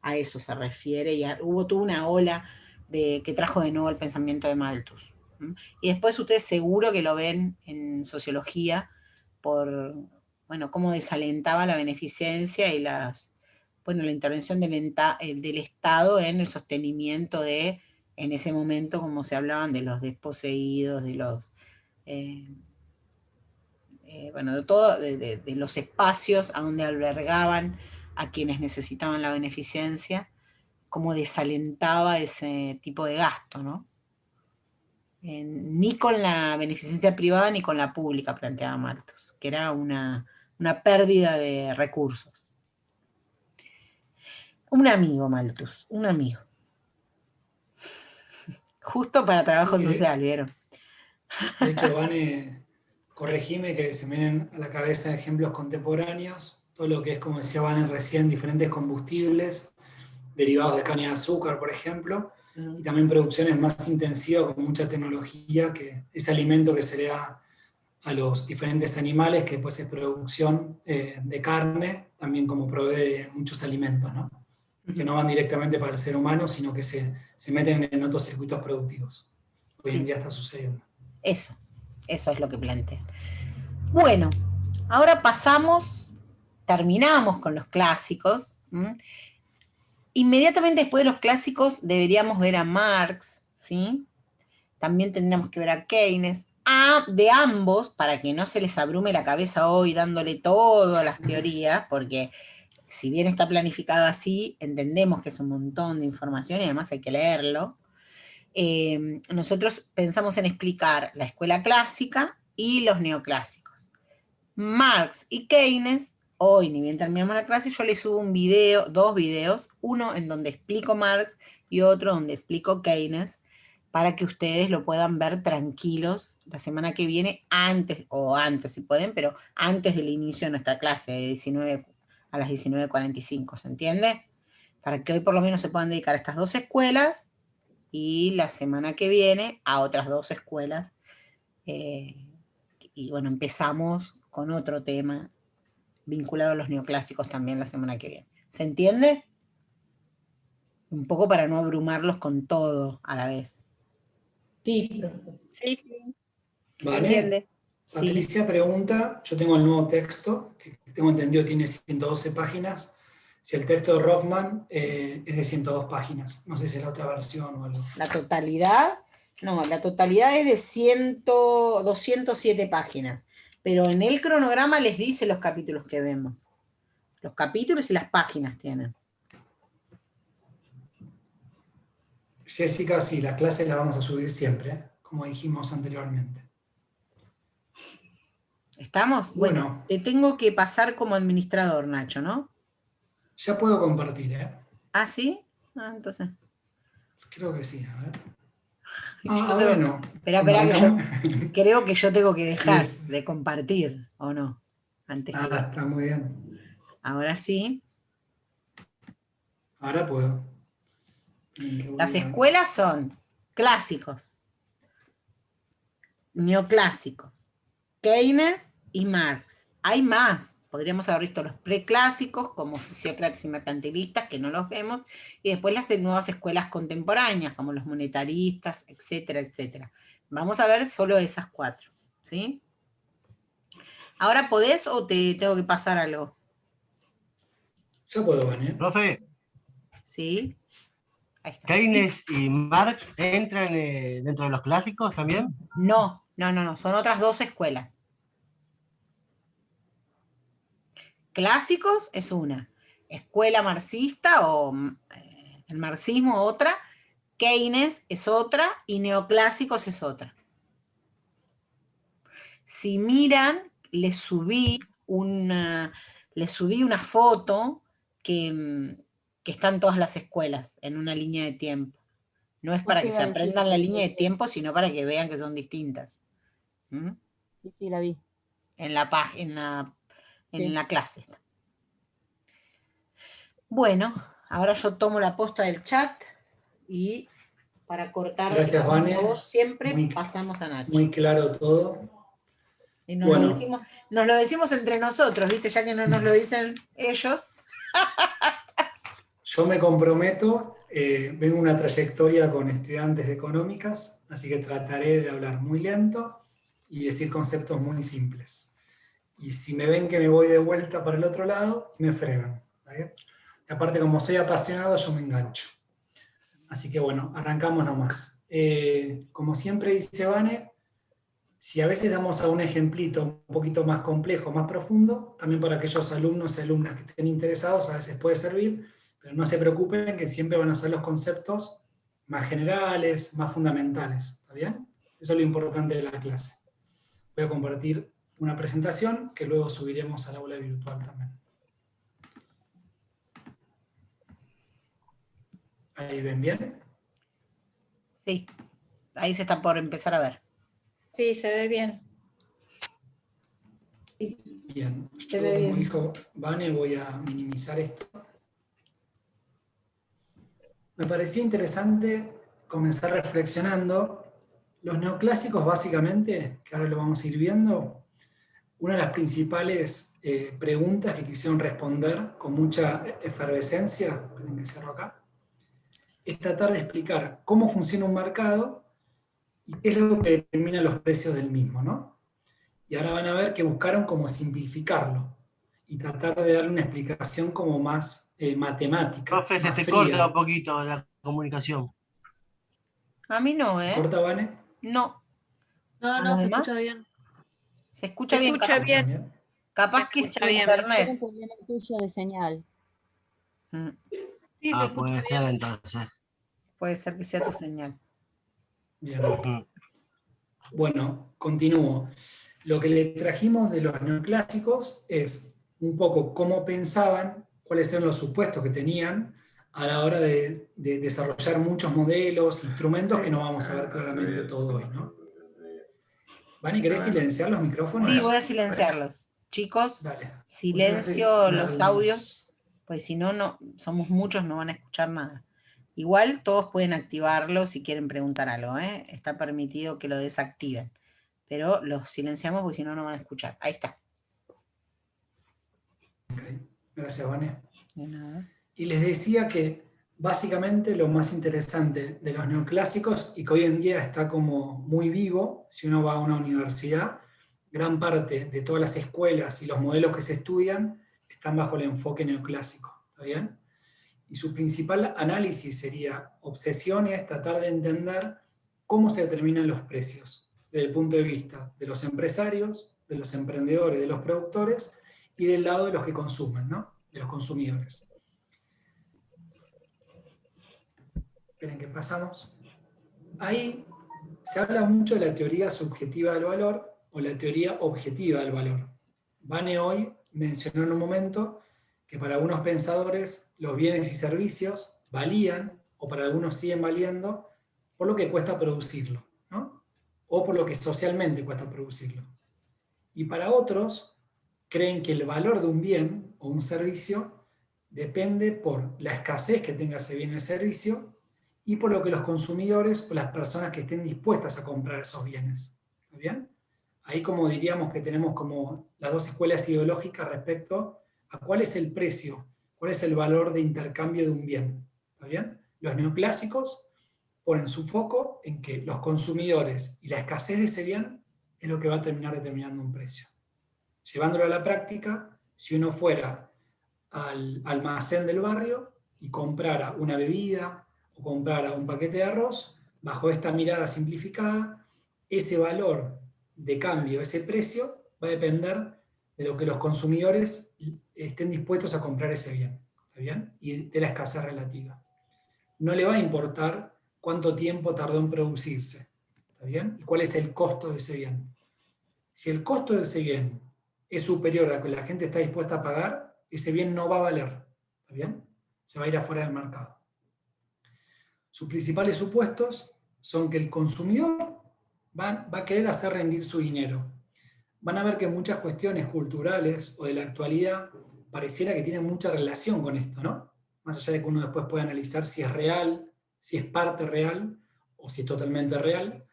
A eso se refiere, y hubo toda una ola que trajo de nuevo el pensamiento de Malthus. Y después ustedes seguro que lo ven en sociología, por, bueno, cómo desalentaba la beneficencia y la intervención del Estado en el sostenimiento de, en ese momento, como se hablaban de los desposeídos, de los... de los espacios a donde albergaban a quienes necesitaban la beneficencia, cómo desalentaba ese tipo de gasto, ¿no? Ni con la beneficencia privada ni con la pública, planteaba Malthus, que era una pérdida de recursos. Un amigo, Malthus, un amigo. Justo para trabajo social, ¿vieron? De hecho, Vane, corregime que se me vienen a la cabeza ejemplos contemporáneos, todo lo que es, como decía Vane recién, diferentes combustibles derivados de caña de azúcar, por ejemplo, y también producciones más intensivas con mucha tecnología, que ese alimento que se le da a los diferentes animales, que después es producción de carne, también como provee de muchos alimentos, ¿no? Que no van directamente para el ser humano, sino que se meten en otros circuitos productivos. Hoy en día está sucediendo. Eso es lo que plantea. Bueno, ahora terminamos con los clásicos. Inmediatamente después de los clásicos deberíamos ver a Marx, ¿sí? También tendríamos que ver a Keynes, de ambos, para que no se les abrume la cabeza hoy dándole todas las teorías, porque si bien está planificado así, entendemos que es un montón de información y además hay que leerlo. Nosotros pensamos en explicar la escuela clásica y los neoclásicos. Marx y Keynes, hoy ni bien terminamos la clase, yo les subo dos videos, uno en donde explico Marx y otro donde explico Keynes, para que ustedes lo puedan ver tranquilos la semana que viene, antes si pueden, pero antes del inicio de nuestra clase, a las 19:45, ¿se entiende? Para que hoy por lo menos se puedan dedicar a estas dos escuelas y la semana que viene a otras dos escuelas. Y bueno, empezamos con otro tema vinculado a los neoclásicos también la semana que viene. ¿Se entiende? Un poco para no abrumarlos con todo a la vez. Sí, profe. Sí. Vale. Patricia pregunta, yo tengo el nuevo texto, que tengo entendido tiene 112 páginas, si el texto de Rothman es de 102 páginas, no sé si es la otra versión o algo. La totalidad es de 207 páginas, pero en el cronograma les dice los capítulos que vemos. Los capítulos y las páginas tienen. Jessica, sí, la clase la vamos a subir siempre, como dijimos anteriormente. ¿Estamos? Bueno, Bueno, te tengo que pasar como administrador, Nacho, ¿no? ya puedo compartir, ¿eh? ¿Ah, sí? Ah, entonces. Creo que sí, a ver. Yo Ah, tengo- bueno. Espera, Como que yo arrancamos. creo que yo tengo que dejar Les- de compartir, ¿o no? Antes que. está muy bien. Ahora sí. Ahora puedo. Miren que Las voy a- escuelas son clásicos, neoclásicos, Keynes y Marx. Hay más. Podríamos haber visto los preclásicos, como fisiócratas y mercantilistas, que no los vemos, y después las nuevas escuelas contemporáneas, como los monetaristas, etcétera, etcétera. Vamos a ver solo esas 4, ¿sí? ¿Ahora podés o te tengo que pasar algo? Ya puedo, Vane. Profe, ¿Sí? Ahí está. ¿Keynes y Marx entran dentro de los clásicos también? No, son otras 2 escuelas. Clásicos es una, escuela marxista o el marxismo otra, Keynes es otra y neoclásicos es otra. Si miran, les subí una foto que están todas las escuelas en una línea de tiempo. No es para que se aprendan la línea de tiempo, sino para que vean que son distintas. ¿Mm? Sí, la vi. En la página, en Sí. la clase. Bueno, ahora yo tomo la posta del chat y para cortar Gracias, Vane. voz siempre Muy- pasamos a Nacho. Muy claro todo. Y nos lo decimos entre nosotros, ¿viste? Ya que no nos lo dicen ellos. Yo me comprometo, vengo una trayectoria con estudiantes de económicas, así que trataré de hablar muy lento y decir conceptos muy simples. Y si me ven que me voy de vuelta para el otro lado, me frenan. ¿Está bien? Y aparte, como soy apasionado, yo me engancho. Así que bueno, arrancamos nomás. Como siempre dice Vane, si a veces damos a un ejemplito un poquito más complejo, más profundo, también para aquellos alumnos y alumnas que estén interesados, a veces puede servir, pero no se preocupen que siempre van a ser los conceptos más generales, más fundamentales. ¿Está bien? Eso es lo importante de la clase. Voy a compartir una presentación que luego subiremos al aula virtual también. ¿Ahí ven bien? Sí, ahí se está por empezar a ver. Sí, se ve bien. Bien, Se yo ve como bien. dijo Vane voy a minimizar esto. Me parecía interesante comenzar reflexionando. Los neoclásicos básicamente, que ahora lo vamos a ir viendo, una de las principales preguntas que quisieron responder con mucha efervescencia, esperen que cierro acá, es tratar de explicar cómo funciona un mercado y qué es lo que determina los precios del mismo, ¿no? Y ahora van a ver que buscaron como simplificarlo y tratar de darle una explicación como más matemática, Profe, se más te fría. corta un poquito la comunicación. A mí no, ¿Se ¿eh? corta, Vane? No. No, ¿A no, los se demás? escucha bien. ¿Se escucha Se bien? escucha Capaz, bien. capaz Se que es escucha tu bien. internet. Tiene un problema tuyo de señal. Mm, Sí, se escucha Puede bien. ser entonces. puede ser que sea tu señal. Bien. Ujú. Bueno, continúo. Lo que le trajimos de los neoclásicos es un poco cómo pensaban, cuáles eran los supuestos que tenían a la hora de desarrollar muchos modelos, instrumentos que no vamos a ver claramente todo hoy, ¿no? Vani, ¿querés silenciar los micrófonos? Sí, voy a silenciarlos. Chicos, Dale. silencio los audios, pues si no, somos muchos, no van a escuchar nada. Igual todos pueden activarlo si quieren preguntar algo, ¿eh? Está permitido que lo desactiven, pero los silenciamos porque si no, no van a escuchar. Ahí está. Ok. Gracias, Vane. De nada. Y les decía que básicamente lo más interesante de los neoclásicos y que hoy en día está como muy vivo, si uno va a una universidad, gran parte de todas las escuelas y los modelos que se estudian están bajo el enfoque neoclásico, ¿está bien? Y su principal análisis sería obsesión, es tratar de entender cómo se determinan los precios desde el punto de vista de los empresarios, de los emprendedores, de los productores y del lado de los que consumen, ¿no? De los consumidores. Esperen que pasamos. Ahí se habla mucho de la teoría subjetiva del valor o la teoría objetiva del valor. Vane hoy mencionó en un momento que para algunos pensadores los bienes y servicios valían, o para algunos siguen valiendo, por lo que cuesta producirlo, ¿no? O por lo que socialmente cuesta producirlo. Y para otros, creen que el valor de un bien o un servicio depende por la escasez que tenga ese bien o servicio y por lo que los consumidores o las personas que estén dispuestas a comprar esos bienes. ¿Está bien? Ahí como diríamos que tenemos como las dos escuelas ideológicas respecto a cuál es el precio, cuál es el valor de intercambio de un bien. ¿Está bien? Los neoclásicos ponen su foco en que los consumidores y la escasez de ese bien es lo que va a terminar determinando un precio. Llevándolo a la práctica, si uno fuera al almacén del barrio y comprara una bebida o comprara un paquete de arroz, bajo esta mirada simplificada, ese valor de cambio, ese precio, va a depender de lo que los consumidores estén dispuestos a comprar ese bien, ¿está bien? Y de la escasez relativa. No le va a importar cuánto tiempo tardó en producirse, ¿está bien? Y cuál es el costo de ese bien. Si el costo de ese bien es superior a lo que la gente está dispuesta a pagar, ese bien no va a valer, ¿está bien? Se va a ir afuera del mercado. Sus principales supuestos son que el consumidor va a querer hacer rendir su dinero. Van a ver que muchas cuestiones culturales o de la actualidad pareciera que tienen mucha relación con esto, ¿no? Más allá de que uno después pueda analizar si es real, si es parte real o si es totalmente real.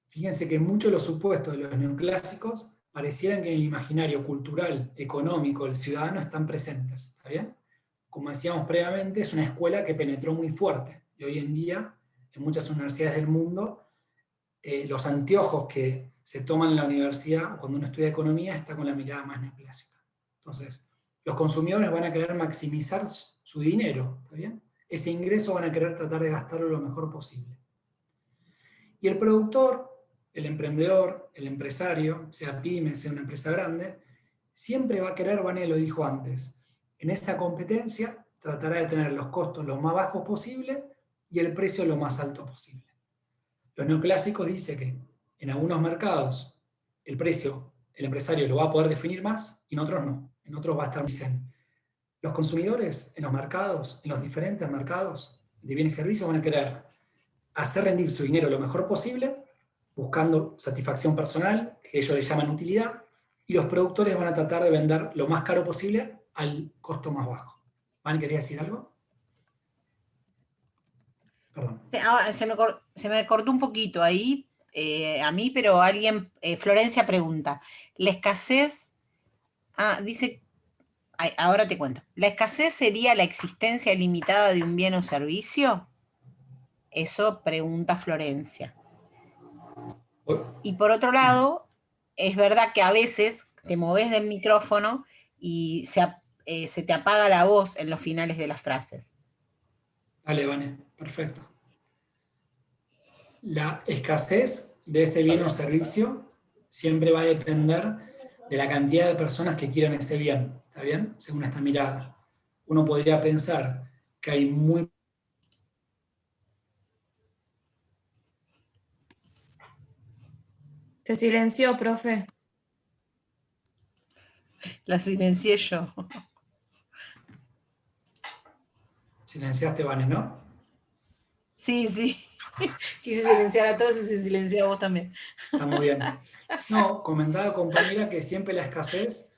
Fíjense que muchos de los supuestos de los neoclásicos parecieran que en el imaginario cultural, económico del ciudadano están presentes, ¿está bien? Como decíamos previamente, es una escuela que penetró muy fuerte, y hoy en día, en muchas universidades del mundo, los anteojos que se toman en la universidad, o cuando uno estudia economía, está con la mirada más neoclásica. Entonces, los consumidores van a querer maximizar su dinero, ¿está bien? Ese ingreso van a querer tratar de gastarlo lo mejor posible. Y el productor, el emprendedor, el empresario, sea pyme, sea una empresa grande, siempre va a querer, Vane lo dijo antes, en esa competencia tratará de tener los costos lo más bajos posible y el precio lo más alto posible. Los neoclásicos dicen que en algunos mercados el precio, el empresario lo va a poder definir más y en otros no. En otros va a estar, dicen, los consumidores en los mercados, en los diferentes mercados de bienes y servicios van a querer hacer rendir su dinero lo mejor posible, buscando satisfacción personal, que ellos le llaman utilidad, y los productores van a tratar de vender lo más caro posible al costo más bajo. ¿Van a querer decir algo? Perdón. Se me cortó un poquito ahí, a mí, pero alguien, Florencia pregunta, la escasez, dice, ahora te cuento, ¿la escasez sería la existencia limitada de un bien o servicio? Eso pregunta Florencia. Y por otro lado, es verdad que a veces te moves del micrófono y se te apaga la voz en los finales de las frases. Dale, Vane, perfecto. La escasez de ese bien o servicio siempre va a depender de la cantidad de personas que quieran ese bien, ¿está bien? Según esta mirada. Uno podría pensar que hay muy... Se silenció, profe. La silencié yo. Silenciaste, Vane, ¿no? Sí, sí. Quise silenciar a todos y se silenció a vos también. Está muy bien. No, comentaba compañera que siempre la escasez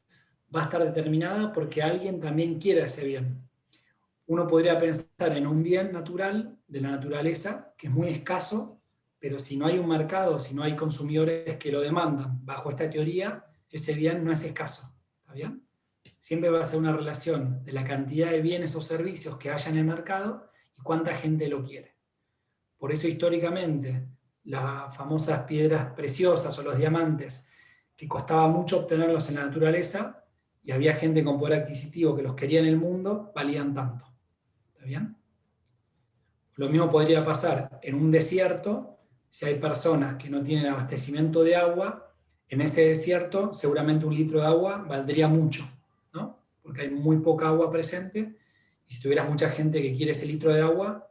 va a estar determinada porque alguien también quiere ese bien. Uno podría pensar en un bien natural de la naturaleza que es muy escaso, pero si no hay un mercado, si no hay consumidores que lo demandan bajo esta teoría, ese bien no es escaso. ¿Está bien? Siempre va a ser una relación de la cantidad de bienes o servicios que haya en el mercado y cuánta gente lo quiere. Por eso históricamente las famosas piedras preciosas o los diamantes, que costaba mucho obtenerlos en la naturaleza y había gente con poder adquisitivo que los quería en el mundo, valían tanto. ¿Está bien? Lo mismo podría pasar en un desierto, si hay personas que no tienen abastecimiento de agua, en ese desierto seguramente un litro de agua valdría mucho, ¿no? Porque hay muy poca agua presente, y si tuvieras mucha gente que quiere ese litro de agua,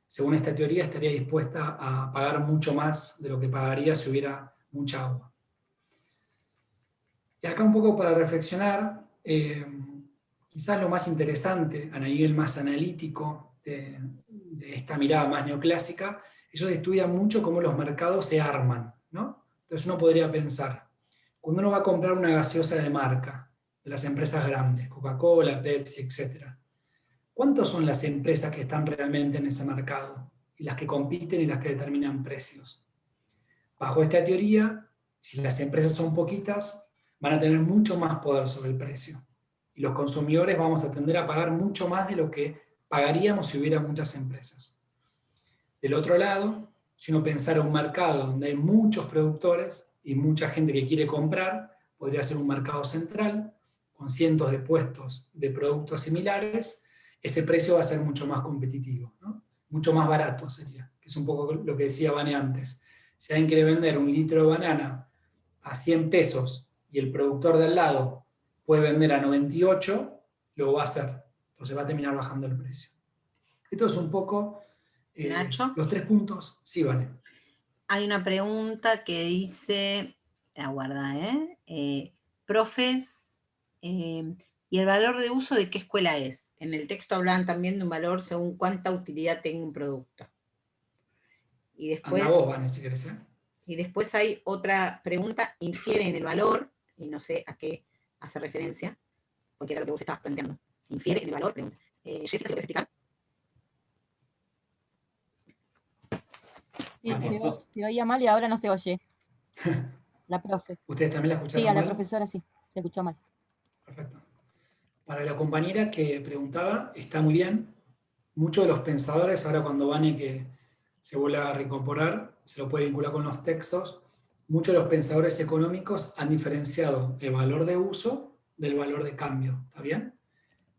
según esta teoría, estaría dispuesta a pagar mucho más de lo que pagaría si hubiera mucha agua. Y acá un poco para reflexionar, quizás lo más interesante a nivel más analítico de esta mirada más neoclásica, ellos estudian mucho cómo los mercados se arman, ¿no? Entonces uno podría pensar, cuando uno va a comprar una gaseosa de marca, de las empresas grandes, Coca-Cola, Pepsi, etc., ¿cuántas son las empresas que están realmente en ese mercado? Y las que compiten y las que determinan precios. Bajo esta teoría, si las empresas son poquitas, van a tener mucho más poder sobre el precio. Y los consumidores vamos a tender a pagar mucho más de lo que pagaríamos si hubiera muchas empresas. Del otro lado, si uno pensara un mercado donde hay muchos productores y mucha gente que quiere comprar, podría ser un mercado central, con cientos de puestos de productos similares, ese precio va a ser mucho más competitivo, ¿no? Mucho más barato sería, que es un poco lo que decía Vane antes. Si alguien quiere vender un litro de banana a 100 pesos y el productor de al lado puede vender a 98, lo va a hacer. Entonces va a terminar bajando el precio. Esto es un poco Nacho. los 3 puntos. Sí, Vane. Hay una pregunta que dice, aguarda, profes, ¿y el valor de uso de qué escuela es? En el texto hablan también de un valor según cuánta utilidad tenga un producto. Y después, anda vos, Vane, si querés. Y después hay otra pregunta, infiere en el valor, y no sé a qué hace referencia, porque era lo que vos estabas planteando. Infiere en el valor, pregunta. Jessica, ¿se lo puedes explicar? Sí, se oía mal y ahora no se oye. La profe. ¿Ustedes también la escucharon Sí, a la mal? profesora sí, se escuchó mal. Perfecto. Para la compañera que preguntaba, está muy bien. Muchos de los pensadores, ahora cuando Vane que se vuelve a reincorporar, se lo puede vincular con los textos, muchos de los pensadores económicos han diferenciado el valor de uso del valor de cambio. ¿Está bien?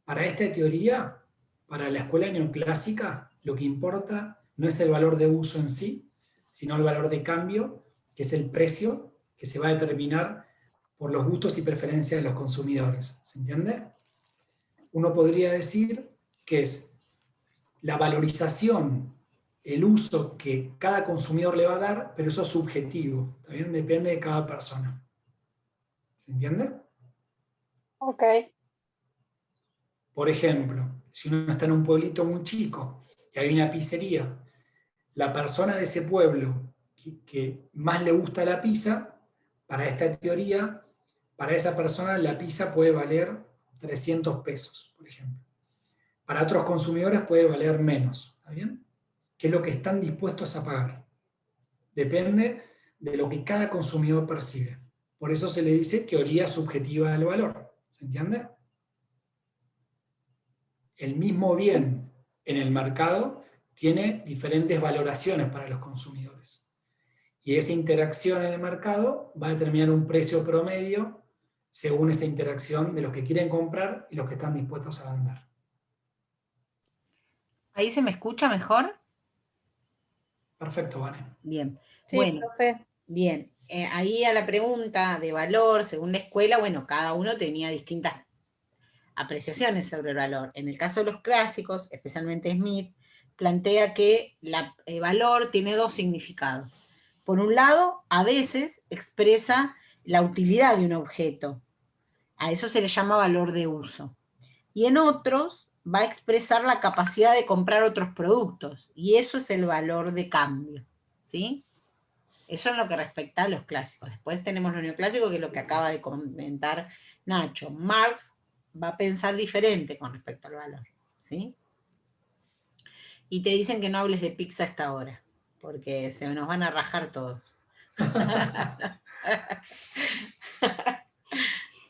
Para esta teoría, para la escuela neoclásica, lo que importa no es el valor de uso en sí, sino el valor de cambio, que es el precio que se va a determinar por los gustos y preferencias de los consumidores. ¿Se entiende? Uno podría decir que es la valorización, el uso que cada consumidor le va a dar, pero eso es subjetivo, también depende de cada persona. ¿Se entiende? Ok. Por ejemplo, si uno está en un pueblito muy chico y hay una pizzería, la persona de ese pueblo que más le gusta la pizza, para esta teoría, para esa persona la pizza puede valer 300 pesos, por ejemplo. Para otros consumidores puede valer menos, ¿está bien? ¿Qué es lo que están dispuestos a pagar? Depende de lo que cada consumidor percibe. Por eso se le dice teoría subjetiva del valor. ¿Se entiende? El mismo bien en el mercado tiene diferentes valoraciones para los consumidores. Y esa interacción en el mercado va a determinar un precio promedio según esa interacción de los que quieren comprar y los que están dispuestos a vender. ¿Ahí se me escucha mejor? Perfecto, Vane. Bien. Sí, Bueno, profe. bien. Ahí a la pregunta de valor, según la escuela, bueno, cada uno tenía distintas apreciaciones sobre el valor. En el caso de los clásicos, especialmente Smith, plantea que el valor tiene dos significados. Por un lado, a veces expresa la utilidad de un objeto. A eso se le llama valor de uso. Y en otros va a expresar la capacidad de comprar otros productos. Y eso es el valor de cambio. ¿Sí? Eso es lo que respecta a los clásicos. Después tenemos lo neoclásico, que es lo que acaba de comentar Nacho. Marx va a pensar diferente con respecto al valor. ¿Sí? Y te dicen que no hables de pizza hasta ahora, porque se nos van a rajar todos.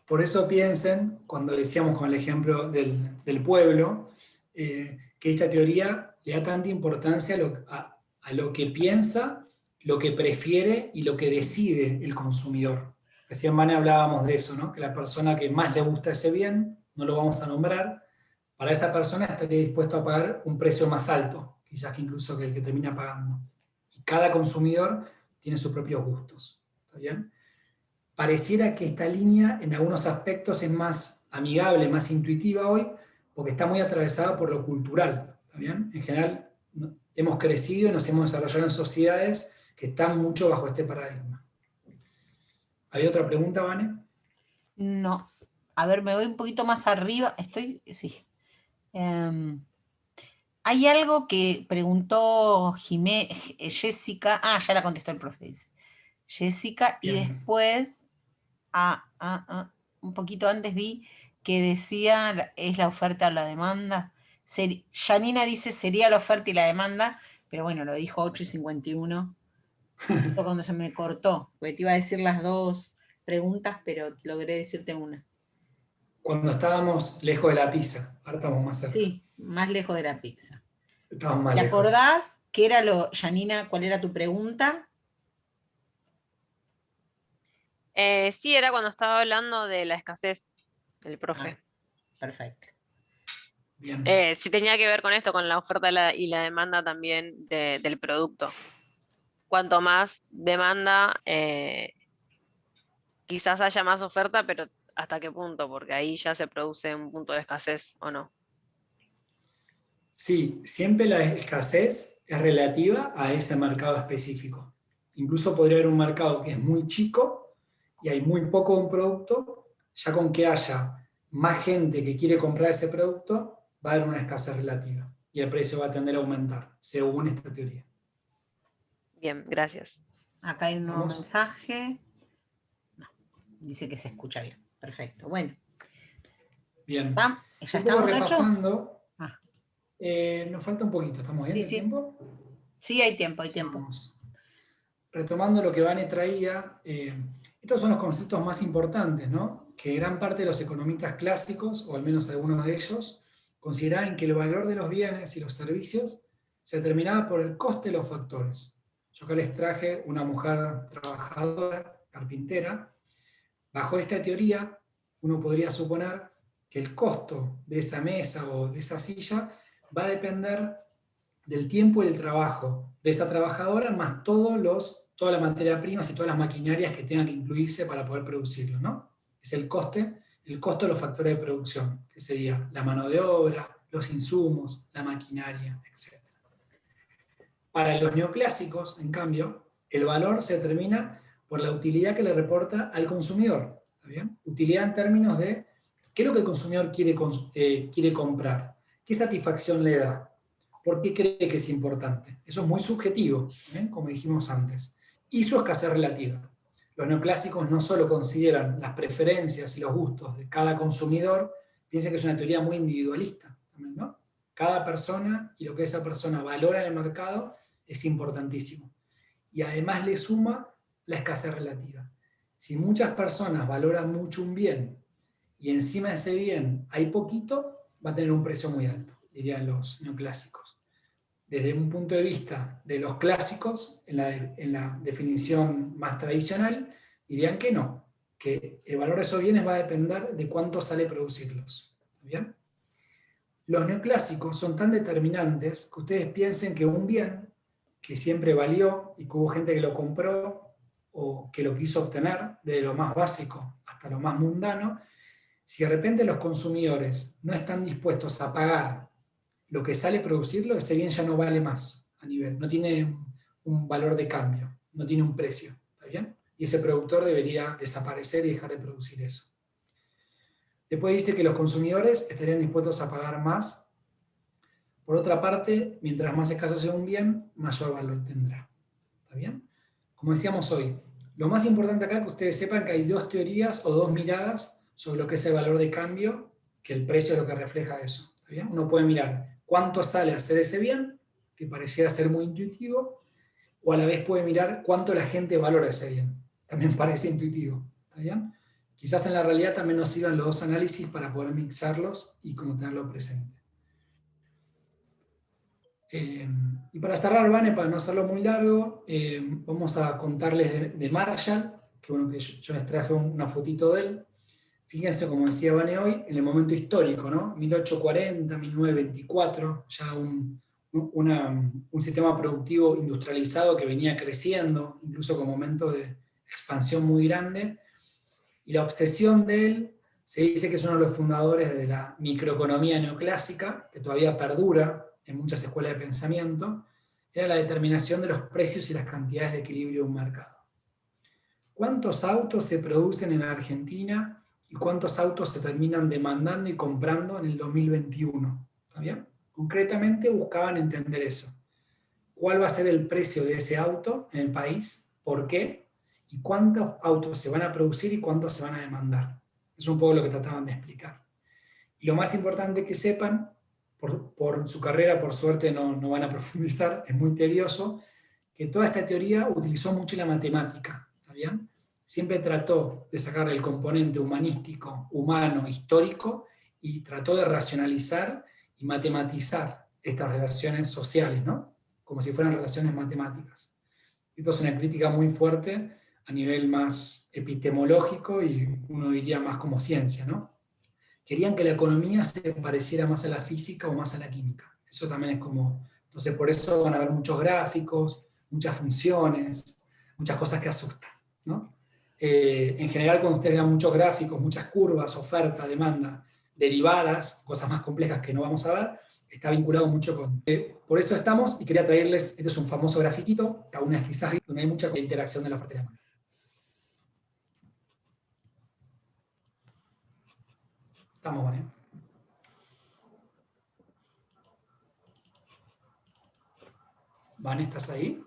Por eso piensen, cuando decíamos con el ejemplo del pueblo, que esta teoría le da tanta importancia a lo que piensa, lo que prefiere y lo que decide el consumidor. Recién, Vane, hablábamos de eso, ¿no? Que la persona que más le gusta ese bien, no lo vamos a nombrar, para esa persona estaría dispuesto a pagar un precio más alto, quizás que incluso que el que termina pagando. Y cada consumidor tiene sus propios gustos. ¿Está bien? Pareciera que esta línea en algunos aspectos es más amigable, más intuitiva hoy, porque está muy atravesada por lo cultural. ¿Está bien? En general, hemos crecido y nos hemos desarrollado en sociedades que están mucho bajo este paradigma. ¿Hay otra pregunta, Vane? No. A ver, me voy un poquito más arriba. Sí. Hay algo que preguntó Jessica. Ah, ya la contestó el profe, dice. Jessica, y Bien. después, un poquito antes vi que decía, ¿es la oferta o la demanda? Janina dice, sería la oferta y la demanda, pero bueno, lo dijo 8:51, justo cuando se me cortó, porque te iba a decir las dos preguntas, pero logré decirte una. Cuando estábamos lejos de la pizza, ahora estamos más cerca. Sí, más lejos de la pizza. Estamos más ¿Te lejos. acordás qué era Janina, cuál era tu pregunta? Sí, era cuando estaba hablando de la escasez, el profe. Perfecto. Bien. Sí tenía que ver con esto, con la oferta y la demanda también del producto. Cuanto más demanda, quizás haya más oferta, pero ¿hasta qué punto? Porque ahí ya se produce un punto de escasez, ¿o no? Sí, siempre la escasez es relativa a ese mercado específico. Incluso podría haber un mercado que es muy chico y hay muy poco de un producto, ya con que haya más gente que quiere comprar ese producto, va a haber una escasez relativa y el precio va a tender a aumentar, según esta teoría. Bien, gracias. Acá hay un nuevo ¿Vamos? mensaje. No, dice que se escucha bien. Perfecto. Bueno. Bien. ¿Ya Un poco estamos, Nacho? repasando. Ah. Nos falta un poquito, ¿estamos bien de tiempo? Sí, hay tiempo, hay tiempo. Vamos. Retomando lo que Vane traía, estos son los conceptos más importantes, ¿no? Que gran parte de los economistas clásicos, o al menos algunos de ellos, consideraban que el valor de los bienes y los servicios se determinaba por el coste de los factores. Yo acá les traje una mujer trabajadora, carpintera. Bajo esta teoría, uno podría suponer que el costo de esa mesa o de esa silla va a depender del tiempo y del trabajo de esa trabajadora, más toda la materia prima y todas las maquinarias que tengan que incluirse para poder producirlo, ¿no? Es el costo de los factores de producción, que sería la mano de obra, los insumos, la maquinaria, etc. Para los neoclásicos, en cambio, el valor se determina por la utilidad que le reporta al consumidor, ¿está bien? Utilidad en términos de qué es lo que el consumidor quiere comprar, qué satisfacción le da, por qué cree que es importante. Eso es muy subjetivo, como dijimos antes. Y su escasez relativa. Los neoclásicos no solo consideran las preferencias y los gustos de cada consumidor, piensan que es una teoría muy individualista, ¿no? Cada persona y lo que esa persona valora en el mercado es importantísimo. Y además le suma la escasez relativa. Si muchas personas valoran mucho un bien y encima de ese bien hay poquito, va a tener un precio muy alto, dirían los neoclásicos. Desde un punto de vista de los clásicos, en la definición más tradicional, dirían que no, que el valor de esos bienes va a depender de cuánto sale producirlos. ¿Bien? Los neoclásicos son tan determinantes que ustedes piensen que un bien que siempre valió y que hubo gente que lo compró o que lo quiso obtener, desde lo más básico hasta lo más mundano, si de repente los consumidores no están dispuestos a pagar lo que sale producirlo, ese bien ya no vale más a nivel, no tiene un valor de cambio, no tiene un precio, ¿está bien? Y ese productor debería desaparecer y dejar de producir eso. Después dice que los consumidores estarían dispuestos a pagar más. Por otra parte, mientras más escaso sea un bien, mayor valor tendrá. ¿Está bien? Como decíamos hoy, lo más importante acá es que ustedes sepan que hay dos teorías o dos miradas sobre lo que es el valor de cambio, que el precio es lo que refleja eso. ¿Está bien? Uno puede mirar cuánto sale hacer ese bien, que pareciera ser muy intuitivo, o a la vez puede mirar cuánto la gente valora ese bien. También parece intuitivo. ¿Está bien? Quizás en la realidad también nos sirvan los dos análisis para poder mixarlos y como tenerlo presente. Y para cerrar, Vane, para no hacerlo muy largo, vamos a contarles de Marshall, que bueno, que yo les traje una fotito de él. Fíjense, como decía Vane hoy, en el momento histórico, ¿no? 1840, 1924, ya un sistema productivo industrializado que venía creciendo, incluso con momentos de expansión muy grande. Y la obsesión de él, se dice que es uno de los fundadores de la microeconomía neoclásica, que todavía perdura en muchas escuelas de pensamiento, era la determinación de los precios y las cantidades de equilibrio de un mercado. ¿Cuántos autos se producen en Argentina y cuántos autos se terminan demandando y comprando en el 2021. ¿Está bien? Concretamente buscaban entender eso. ¿Cuál va a ser el precio de ese auto en el país? ¿Por qué? ¿Y cuántos autos se van a producir y cuántos se van a demandar? Es un poco lo que trataban de explicar. Y lo más importante que sepan, por su carrera, por suerte no van a profundizar, es muy tedioso, que toda esta teoría utilizó mucho la matemática, ¿está bien? Siempre trató de sacar el componente humanístico, humano, histórico, y trató de racionalizar y matematizar estas relaciones sociales, ¿no? Como si fueran relaciones matemáticas. Esto es una crítica muy fuerte a nivel más epistemológico y uno diría más como ciencia, ¿no? Querían que la economía se pareciera más a la física o más a la química. Eso también es como... Entonces por eso van a haber muchos gráficos, muchas funciones, muchas cosas que asustan, ¿no? En general, cuando ustedes vean muchos gráficos, muchas curvas, oferta, demanda, derivadas, cosas más complejas que no vamos a ver, está vinculado mucho con... por eso estamos, y quería traerles, este es un famoso grafiquito, que aún es quizás, donde hay mucha interacción de la oferta y la demanda. Estamos, ¿vale? ¿Van, estás ahí?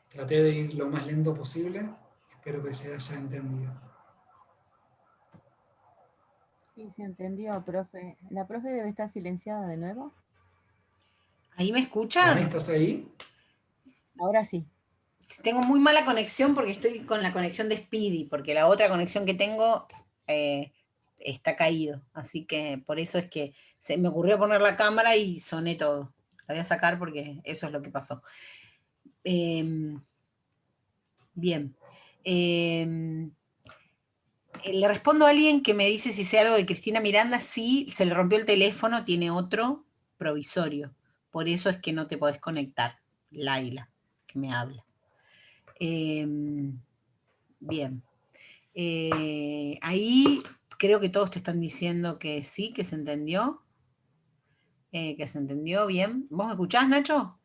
Traté de ir lo más lento posible. Espero que se haya entendido. Sí, se entendió, profe. ¿La profe debe estar silenciada de nuevo? ¿Ahí me ¿Van, escuchan? estás ahí? Ahora sí. Tengo muy mala conexión porque estoy con la conexión de Speedy, porque la otra conexión que tengo está caído. Así que por eso es que se me ocurrió poner la cámara y soné todo. La voy a sacar porque eso es lo que pasó. Bien. Le respondo a alguien que me dice si sé algo de Cristina Miranda. Sí, se le rompió el teléfono, tiene otro provisorio. Por eso es que no te podés conectar, Laila, que me habla. Bien. Ahí creo que todos te están diciendo que sí, que se entendió. Que se entendió bien. ¿Vos me escuchás, Nacho?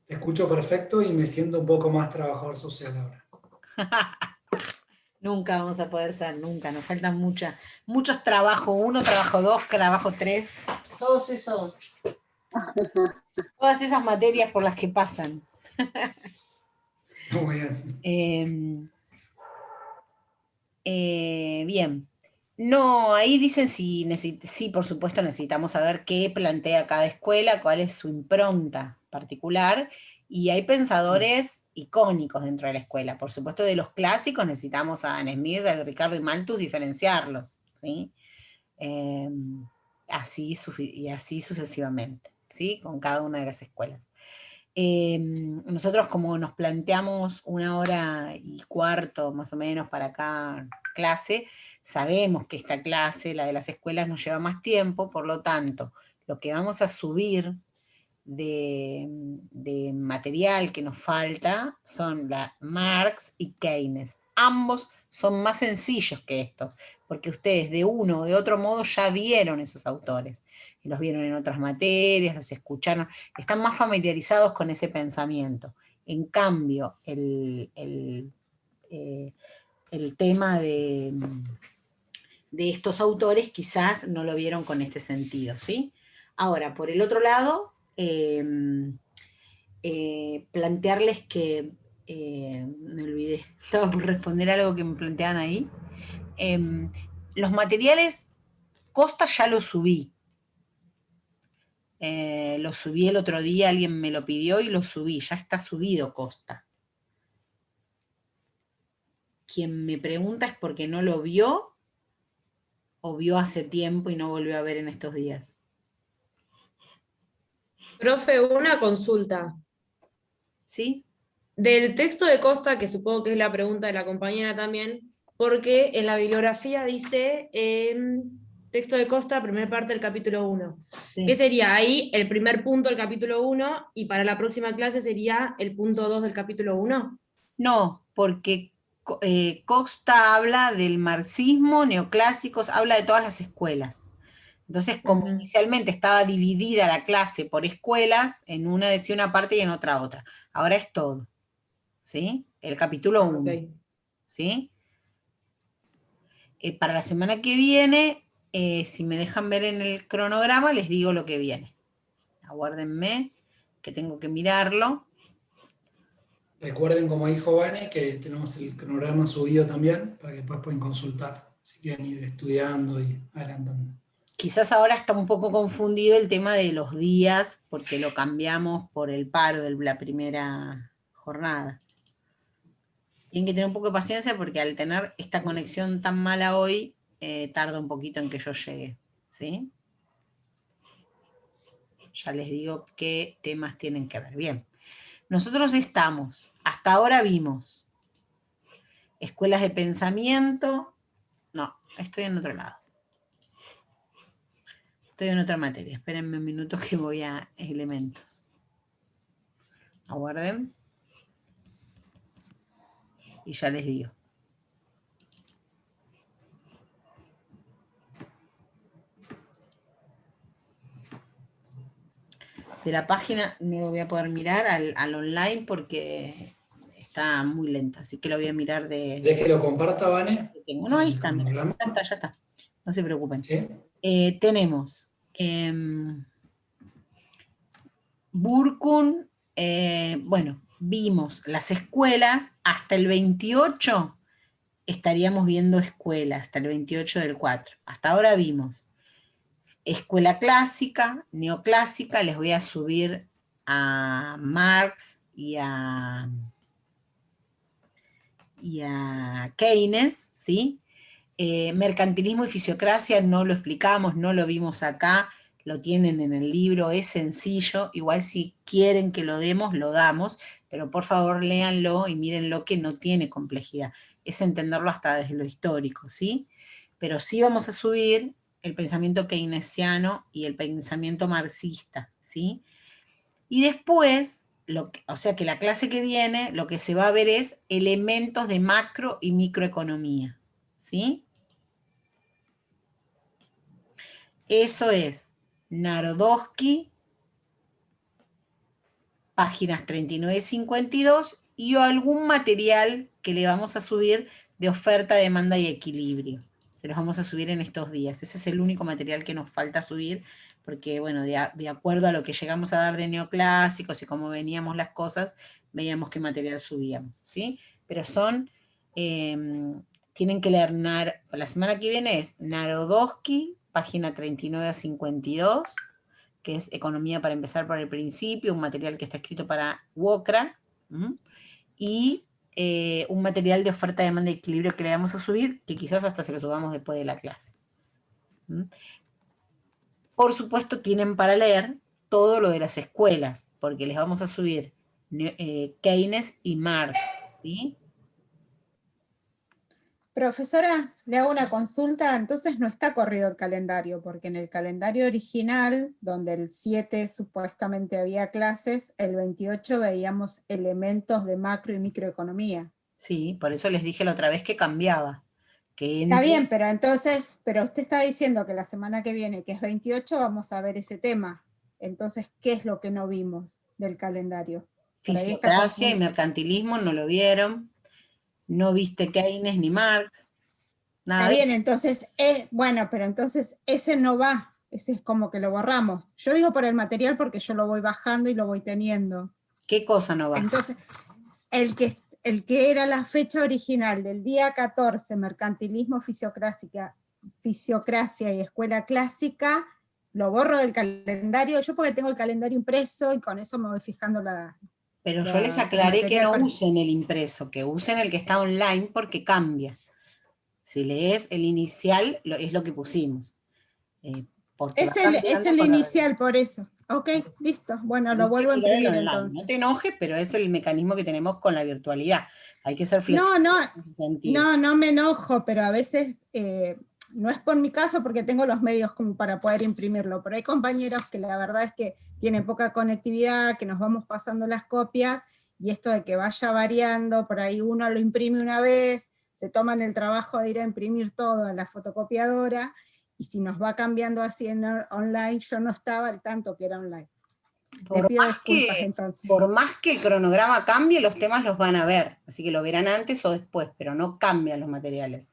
Te escucho perfecto y me siento un poco más trabajador social ahora. Nunca vamos a poder ser, nunca. Nos faltan muchos trabajos. 1, trabajo 2, trabajo 3. Todas esas materias por las que pasan. Muy bien. Bien. No, ahí dicen si sí, por supuesto necesitamos saber qué plantea cada escuela, cuál es su impronta particular, y hay pensadores icónicos dentro de la escuela. Por supuesto, de los clásicos necesitamos a Adam Smith, a Ricardo y Malthus diferenciarlos, ¿sí? Y así sucesivamente, ¿sí? Con cada una de las escuelas. Nosotros como nos planteamos 1h15 más o menos para cada clase, sabemos que esta clase, la de las escuelas, nos lleva más tiempo, por lo tanto, lo que vamos a subir de material que nos falta son Marx y Keynes. Ambos son más sencillos que estos, porque ustedes de uno o de otro modo ya vieron esos autores, y los vieron en otras materias, los escucharon, están más familiarizados con ese pensamiento. En cambio, el tema de estos autores quizás no lo vieron con este sentido, ¿sí? Ahora, por el otro lado, plantearles que, me olvidé, estaba por responder algo que me planteaban ahí. Los materiales, Costa ya lo subí. Lo subí el otro día, alguien me lo pidió y lo subí, ya está subido Costa. Quien me pregunta es porque no lo vio o vio hace tiempo y no volvió a ver en estos días. Profe, una consulta. ¿Sí? Del texto de Costa, que supongo que es la pregunta de la compañera también, porque en la bibliografía dice texto de Costa, primera parte del capítulo 1. Sí. ¿Qué sería ahí el primer punto del capítulo 1 y para la próxima clase sería el punto 2 del capítulo 1? No, porque Costa habla del marxismo, neoclásicos, habla de todas las escuelas. Entonces, como inicialmente estaba dividida la clase por escuelas, en una decía una parte y en otra. Ahora es todo. ¿sí? El capítulo 1, Ok. ¿sí? Para la semana que viene, si me dejan ver en el cronograma, les digo lo que viene. Aguárdenme, que tengo que mirarlo. Recuerden, como dijo Vane, que tenemos el cronograma subido también, para que después pueden consultar, si quieren ir estudiando y adelantando. Quizás ahora está un poco confundido el tema de los días, porque lo cambiamos por el paro de la primera jornada. Tienen que tener un poco de paciencia porque al tener esta conexión tan mala hoy, tarda un poquito en que yo llegue, ¿sí? Ya les digo qué temas tienen que ver. Bien, nosotros estamos, hasta ahora vimos escuelas de pensamiento, no, estoy en otro lado. Estoy en otra materia, espérenme un minuto que voy a elementos. Aguarden. Y ya les digo. De la página no lo voy a poder mirar al online porque está muy lenta, así que lo voy a mirar de... ¿Querés que lo comparta, Vane? No, ahí ¿El está, mira, cronograma? ya está. No se preocupen. ¿Sí? Tenemos Burkun, bueno, vimos las escuelas, hasta el 28 estaríamos viendo escuelas, hasta el 28 del 4. Hasta ahora vimos escuela clásica, neoclásica, les voy a subir a Marx y a Keynes, ¿sí? Mercantilismo y fisiocracia no lo explicamos, no lo vimos acá, lo tienen en el libro, es sencillo, igual si quieren que lo demos, lo damos, pero por favor léanlo y mírenlo que no tiene complejidad, es entenderlo hasta desde lo histórico, ¿sí? Pero sí vamos a subir el pensamiento keynesiano y el pensamiento marxista, ¿sí? Y después, o sea que la clase que viene, lo que se va a ver es elementos de macro y microeconomía, ¿sí? Eso es Narodowski, páginas 39 y 52, y algún material que le vamos a subir de oferta, demanda y equilibrio. Se los vamos a subir en estos días. Ese es el único material que nos falta subir, porque, bueno, de acuerdo a lo que llegamos a dar de neoclásicos y cómo veníamos las cosas, veíamos qué material subíamos, ¿sí? Pero son, tienen que leer, la semana que viene es Narodowski, página 39 a 52, que es Economía para empezar por el principio, un material que está escrito para WOCRA, y un material de oferta, demanda y equilibrio que le vamos a subir, que quizás hasta se lo subamos después de la clase. Por supuesto, tienen para leer todo lo de las escuelas, porque les vamos a subir Keynes y Marx, ¿sí? Profesora, le hago una consulta, entonces no está corrido el calendario, porque en el calendario original, donde el 7 supuestamente había clases, el 28 veíamos elementos de macro y microeconomía. Sí, por eso les dije la otra vez que cambiaba. Está bien, pero entonces, pero usted está diciendo que la semana que viene, que es 28, vamos a ver ese tema. Entonces, ¿qué es lo que no vimos del calendario? Fisiocracia y mercantilismo no lo vieron. No viste Keynes ni Marx. Nada. Está bien, entonces, bueno, pero entonces ese no va, ese es como que lo borramos. Yo digo por el material porque yo lo voy bajando y lo voy teniendo. ¿Qué cosa no va? Entonces, el que era la fecha original del día 14, mercantilismo, fisiocracia y escuela clásica, lo borro del calendario, yo porque tengo el calendario impreso y con eso me voy fijando Pero yo les aclaré que no usen el impreso, que usen el que está online porque cambia. Si lees el inicial, es lo que pusimos. Es el inicial, por eso. Ok, listo. Bueno, lo vuelvo a imprimir entonces. No te enojes, pero es el mecanismo que tenemos con la virtualidad. Hay que ser flexible en ese sentido. No me enojo, pero a veces no es por mi caso porque tengo los medios como para poder imprimirlo, pero hay compañeros que la verdad es que tienen poca conectividad, que nos vamos pasando las copias, y esto de que vaya variando, por ahí uno lo imprime una vez, se toman el trabajo de ir a imprimir todo a la fotocopiadora, y si nos va cambiando así en online, yo no estaba al tanto que era online. Les pido disculpas entonces. Por más que el cronograma cambie, los temas los van a ver, así que lo verán antes o después, pero no cambian los materiales.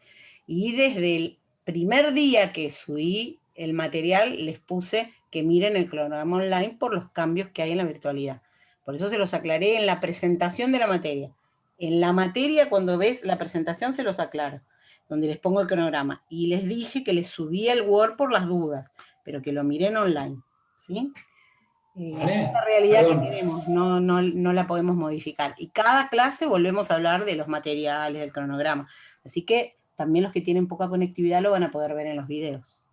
Y desde el primer día que subí el material, les puse que miren el cronograma online por los cambios que hay en la virtualidad. Por eso se los aclaré en la presentación de la materia. En la materia, cuando ves la presentación, se los aclaro, donde les pongo el cronograma. Y les dije que les subía el Word por las dudas, pero que lo miren online, ¿sí? Es la realidad que tenemos, no la podemos modificar. Y cada clase volvemos a hablar de los materiales, del cronograma. Así que también los que tienen poca conectividad lo van a poder ver en los videos.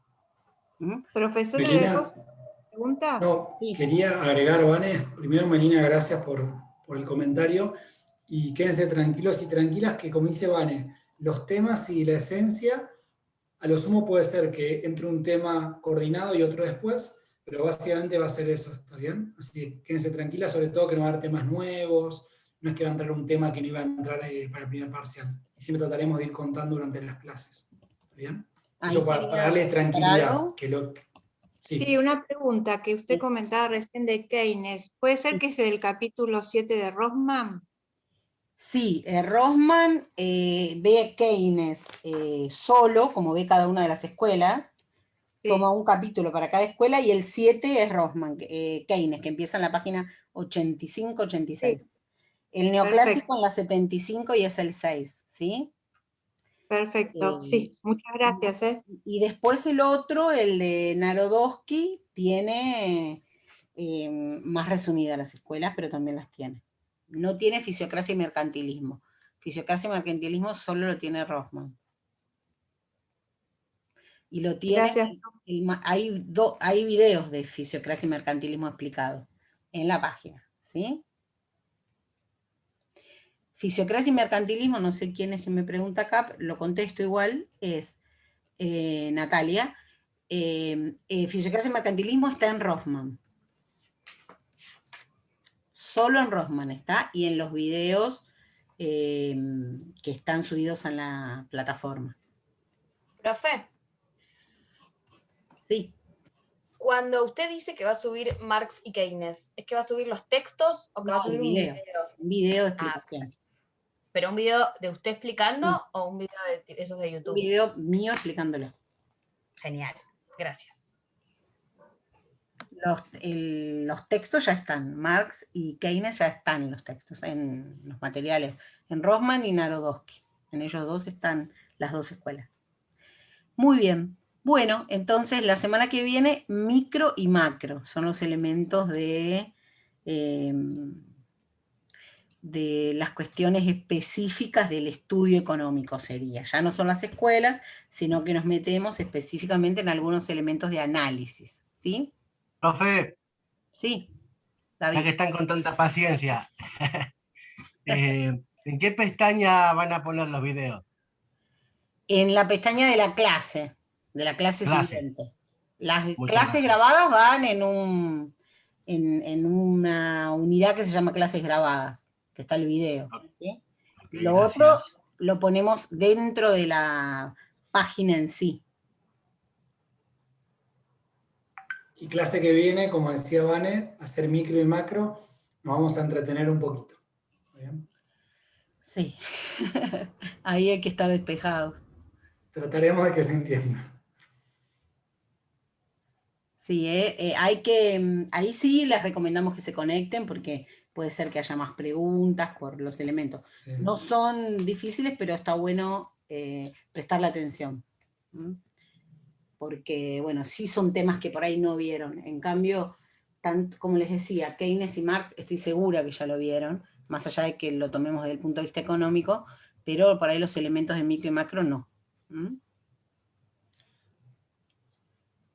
Profesora, Melina, ¿le puedo hacer una pregunta? No, quería agregar, Vane, primero Melina, gracias por el comentario, y quédense tranquilos y tranquilas que, como dice Vane, los temas y la esencia, a lo sumo puede ser que entre un tema coordinado y otro después, pero básicamente va a ser eso, ¿está bien? Así que quédense tranquilas, sobre todo que no va a haber temas nuevos, no es que va a entrar un tema que no iba a entrar para el primer parcial, y siempre trataremos de ir contando durante las clases, ¿está bien? Eso para darle tranquilidad. Sí, una pregunta que usted comentaba recién de Keynes. ¿Puede ser que sea del capítulo 7 de Rothman? Sí, Rothman ve Keynes solo, como ve cada una de las escuelas, toma un capítulo para cada escuela, y el 7 es Rothman, Keynes, que empieza en la página 85-86. Sí. El neoclásico en la 75 y es el 6, ¿sí? Perfecto, sí, muchas gracias. Y después el otro, el de Narodowski, tiene más resumidas las escuelas, pero también las tiene. No tiene fisiocracia y mercantilismo. Fisiocracia y mercantilismo solo lo tiene Rothman. Y lo tiene, hay videos de fisiocracia y mercantilismo explicados en la página, ¿sí? Fisiocracia y mercantilismo, no sé quién es que me pregunta acá, lo contesto igual, es Natalia. Fisiocracia y mercantilismo está en Rothman. Solo en Rothman está, y en los videos que están subidos en la plataforma. Profe. Sí. Cuando usted dice que va a subir Marx y Keynes, ¿es que va a subir los textos o que va a subir un video? Un video de explicación. ¿Pero un video de usted explicando o un video de esos de YouTube? Un video mío explicándolo. Genial, gracias. Los textos ya están, Marx y Keynes ya están los textos, en los materiales, en Rothman y Narodowski. En ellos dos están las dos escuelas. Muy bien. Bueno, entonces la semana que viene, micro y macro son los elementos de las cuestiones específicas del estudio económico sería. Ya no son las escuelas, sino que nos metemos específicamente en algunos elementos de análisis, ¿sí? Profe. Sí, David. Ya que están con tanta paciencia, ¿en qué pestaña van a poner los videos? En la pestaña de la clase siguiente. Las Muchas clases grabadas van en una unidad que se llama clases grabadas, que está el video, ¿sí? Okay, lo gracias. otro lo ponemos dentro de la página en sí. Y clase que viene, como decía Vane, hacer micro y macro, nos vamos a entretener un poquito. ¿Bien? Sí, ahí hay que estar despejados. Trataremos de que se entienda. Sí, ahí sí les recomendamos que se conecten porque puede ser que haya más preguntas por los elementos. Sí. No son difíciles, pero está bueno prestarle atención. Porque, bueno, sí son temas que por ahí no vieron. En cambio, como les decía, Keynes y Marx estoy segura que ya lo vieron, más allá de que lo tomemos desde el punto de vista económico, pero por ahí los elementos de micro y macro no.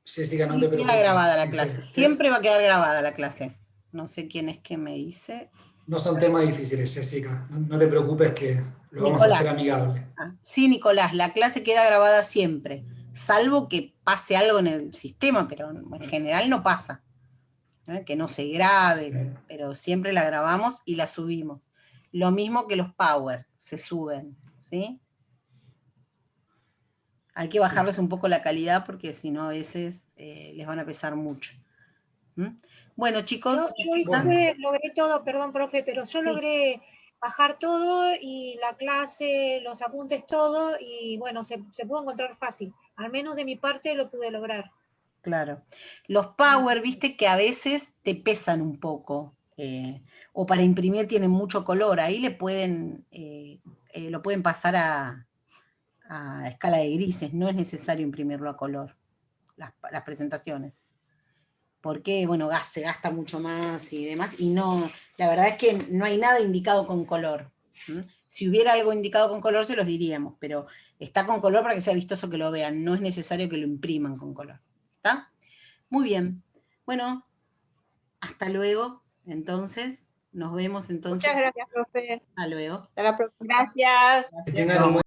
Jessica, no te preocupes. Queda grabada la clase, siempre va a quedar grabada la clase. No sé quién es que me dice. No son temas difíciles, Jessica, no te preocupes que lo vamos a hacer amigable. Sí, Nicolás, la clase queda grabada siempre, salvo que pase algo en el sistema, pero en general no pasa. Que no se grabe, pero siempre la grabamos y la subimos. Lo mismo que los Power, se suben, ¿sí? Hay que bajarles un poco la calidad porque si no a veces les van a pesar mucho. Bueno, chicos. Yo logré todo, perdón, profe, pero yo logré bajar todo y la clase, los apuntes, todo, y bueno, se pudo encontrar fácil. Al menos de mi parte lo pude lograr. Claro. Los Power, viste que a veces te pesan un poco, o para imprimir tienen mucho color, ahí le pueden, lo pueden pasar a escala de grises, no es necesario imprimirlo a color, las presentaciones. Porque, bueno, se gasta mucho más y demás, y no, la verdad es que no hay nada indicado con color. Si hubiera algo indicado con color se los diríamos, pero está con color para que sea vistoso que lo vean, no es necesario que lo impriman con color. ¿Está? Muy bien. Bueno, hasta luego. Entonces, nos vemos entonces. Muchas gracias, profe. Hasta luego. Hasta la próxima. Gracias. Que tengan un buen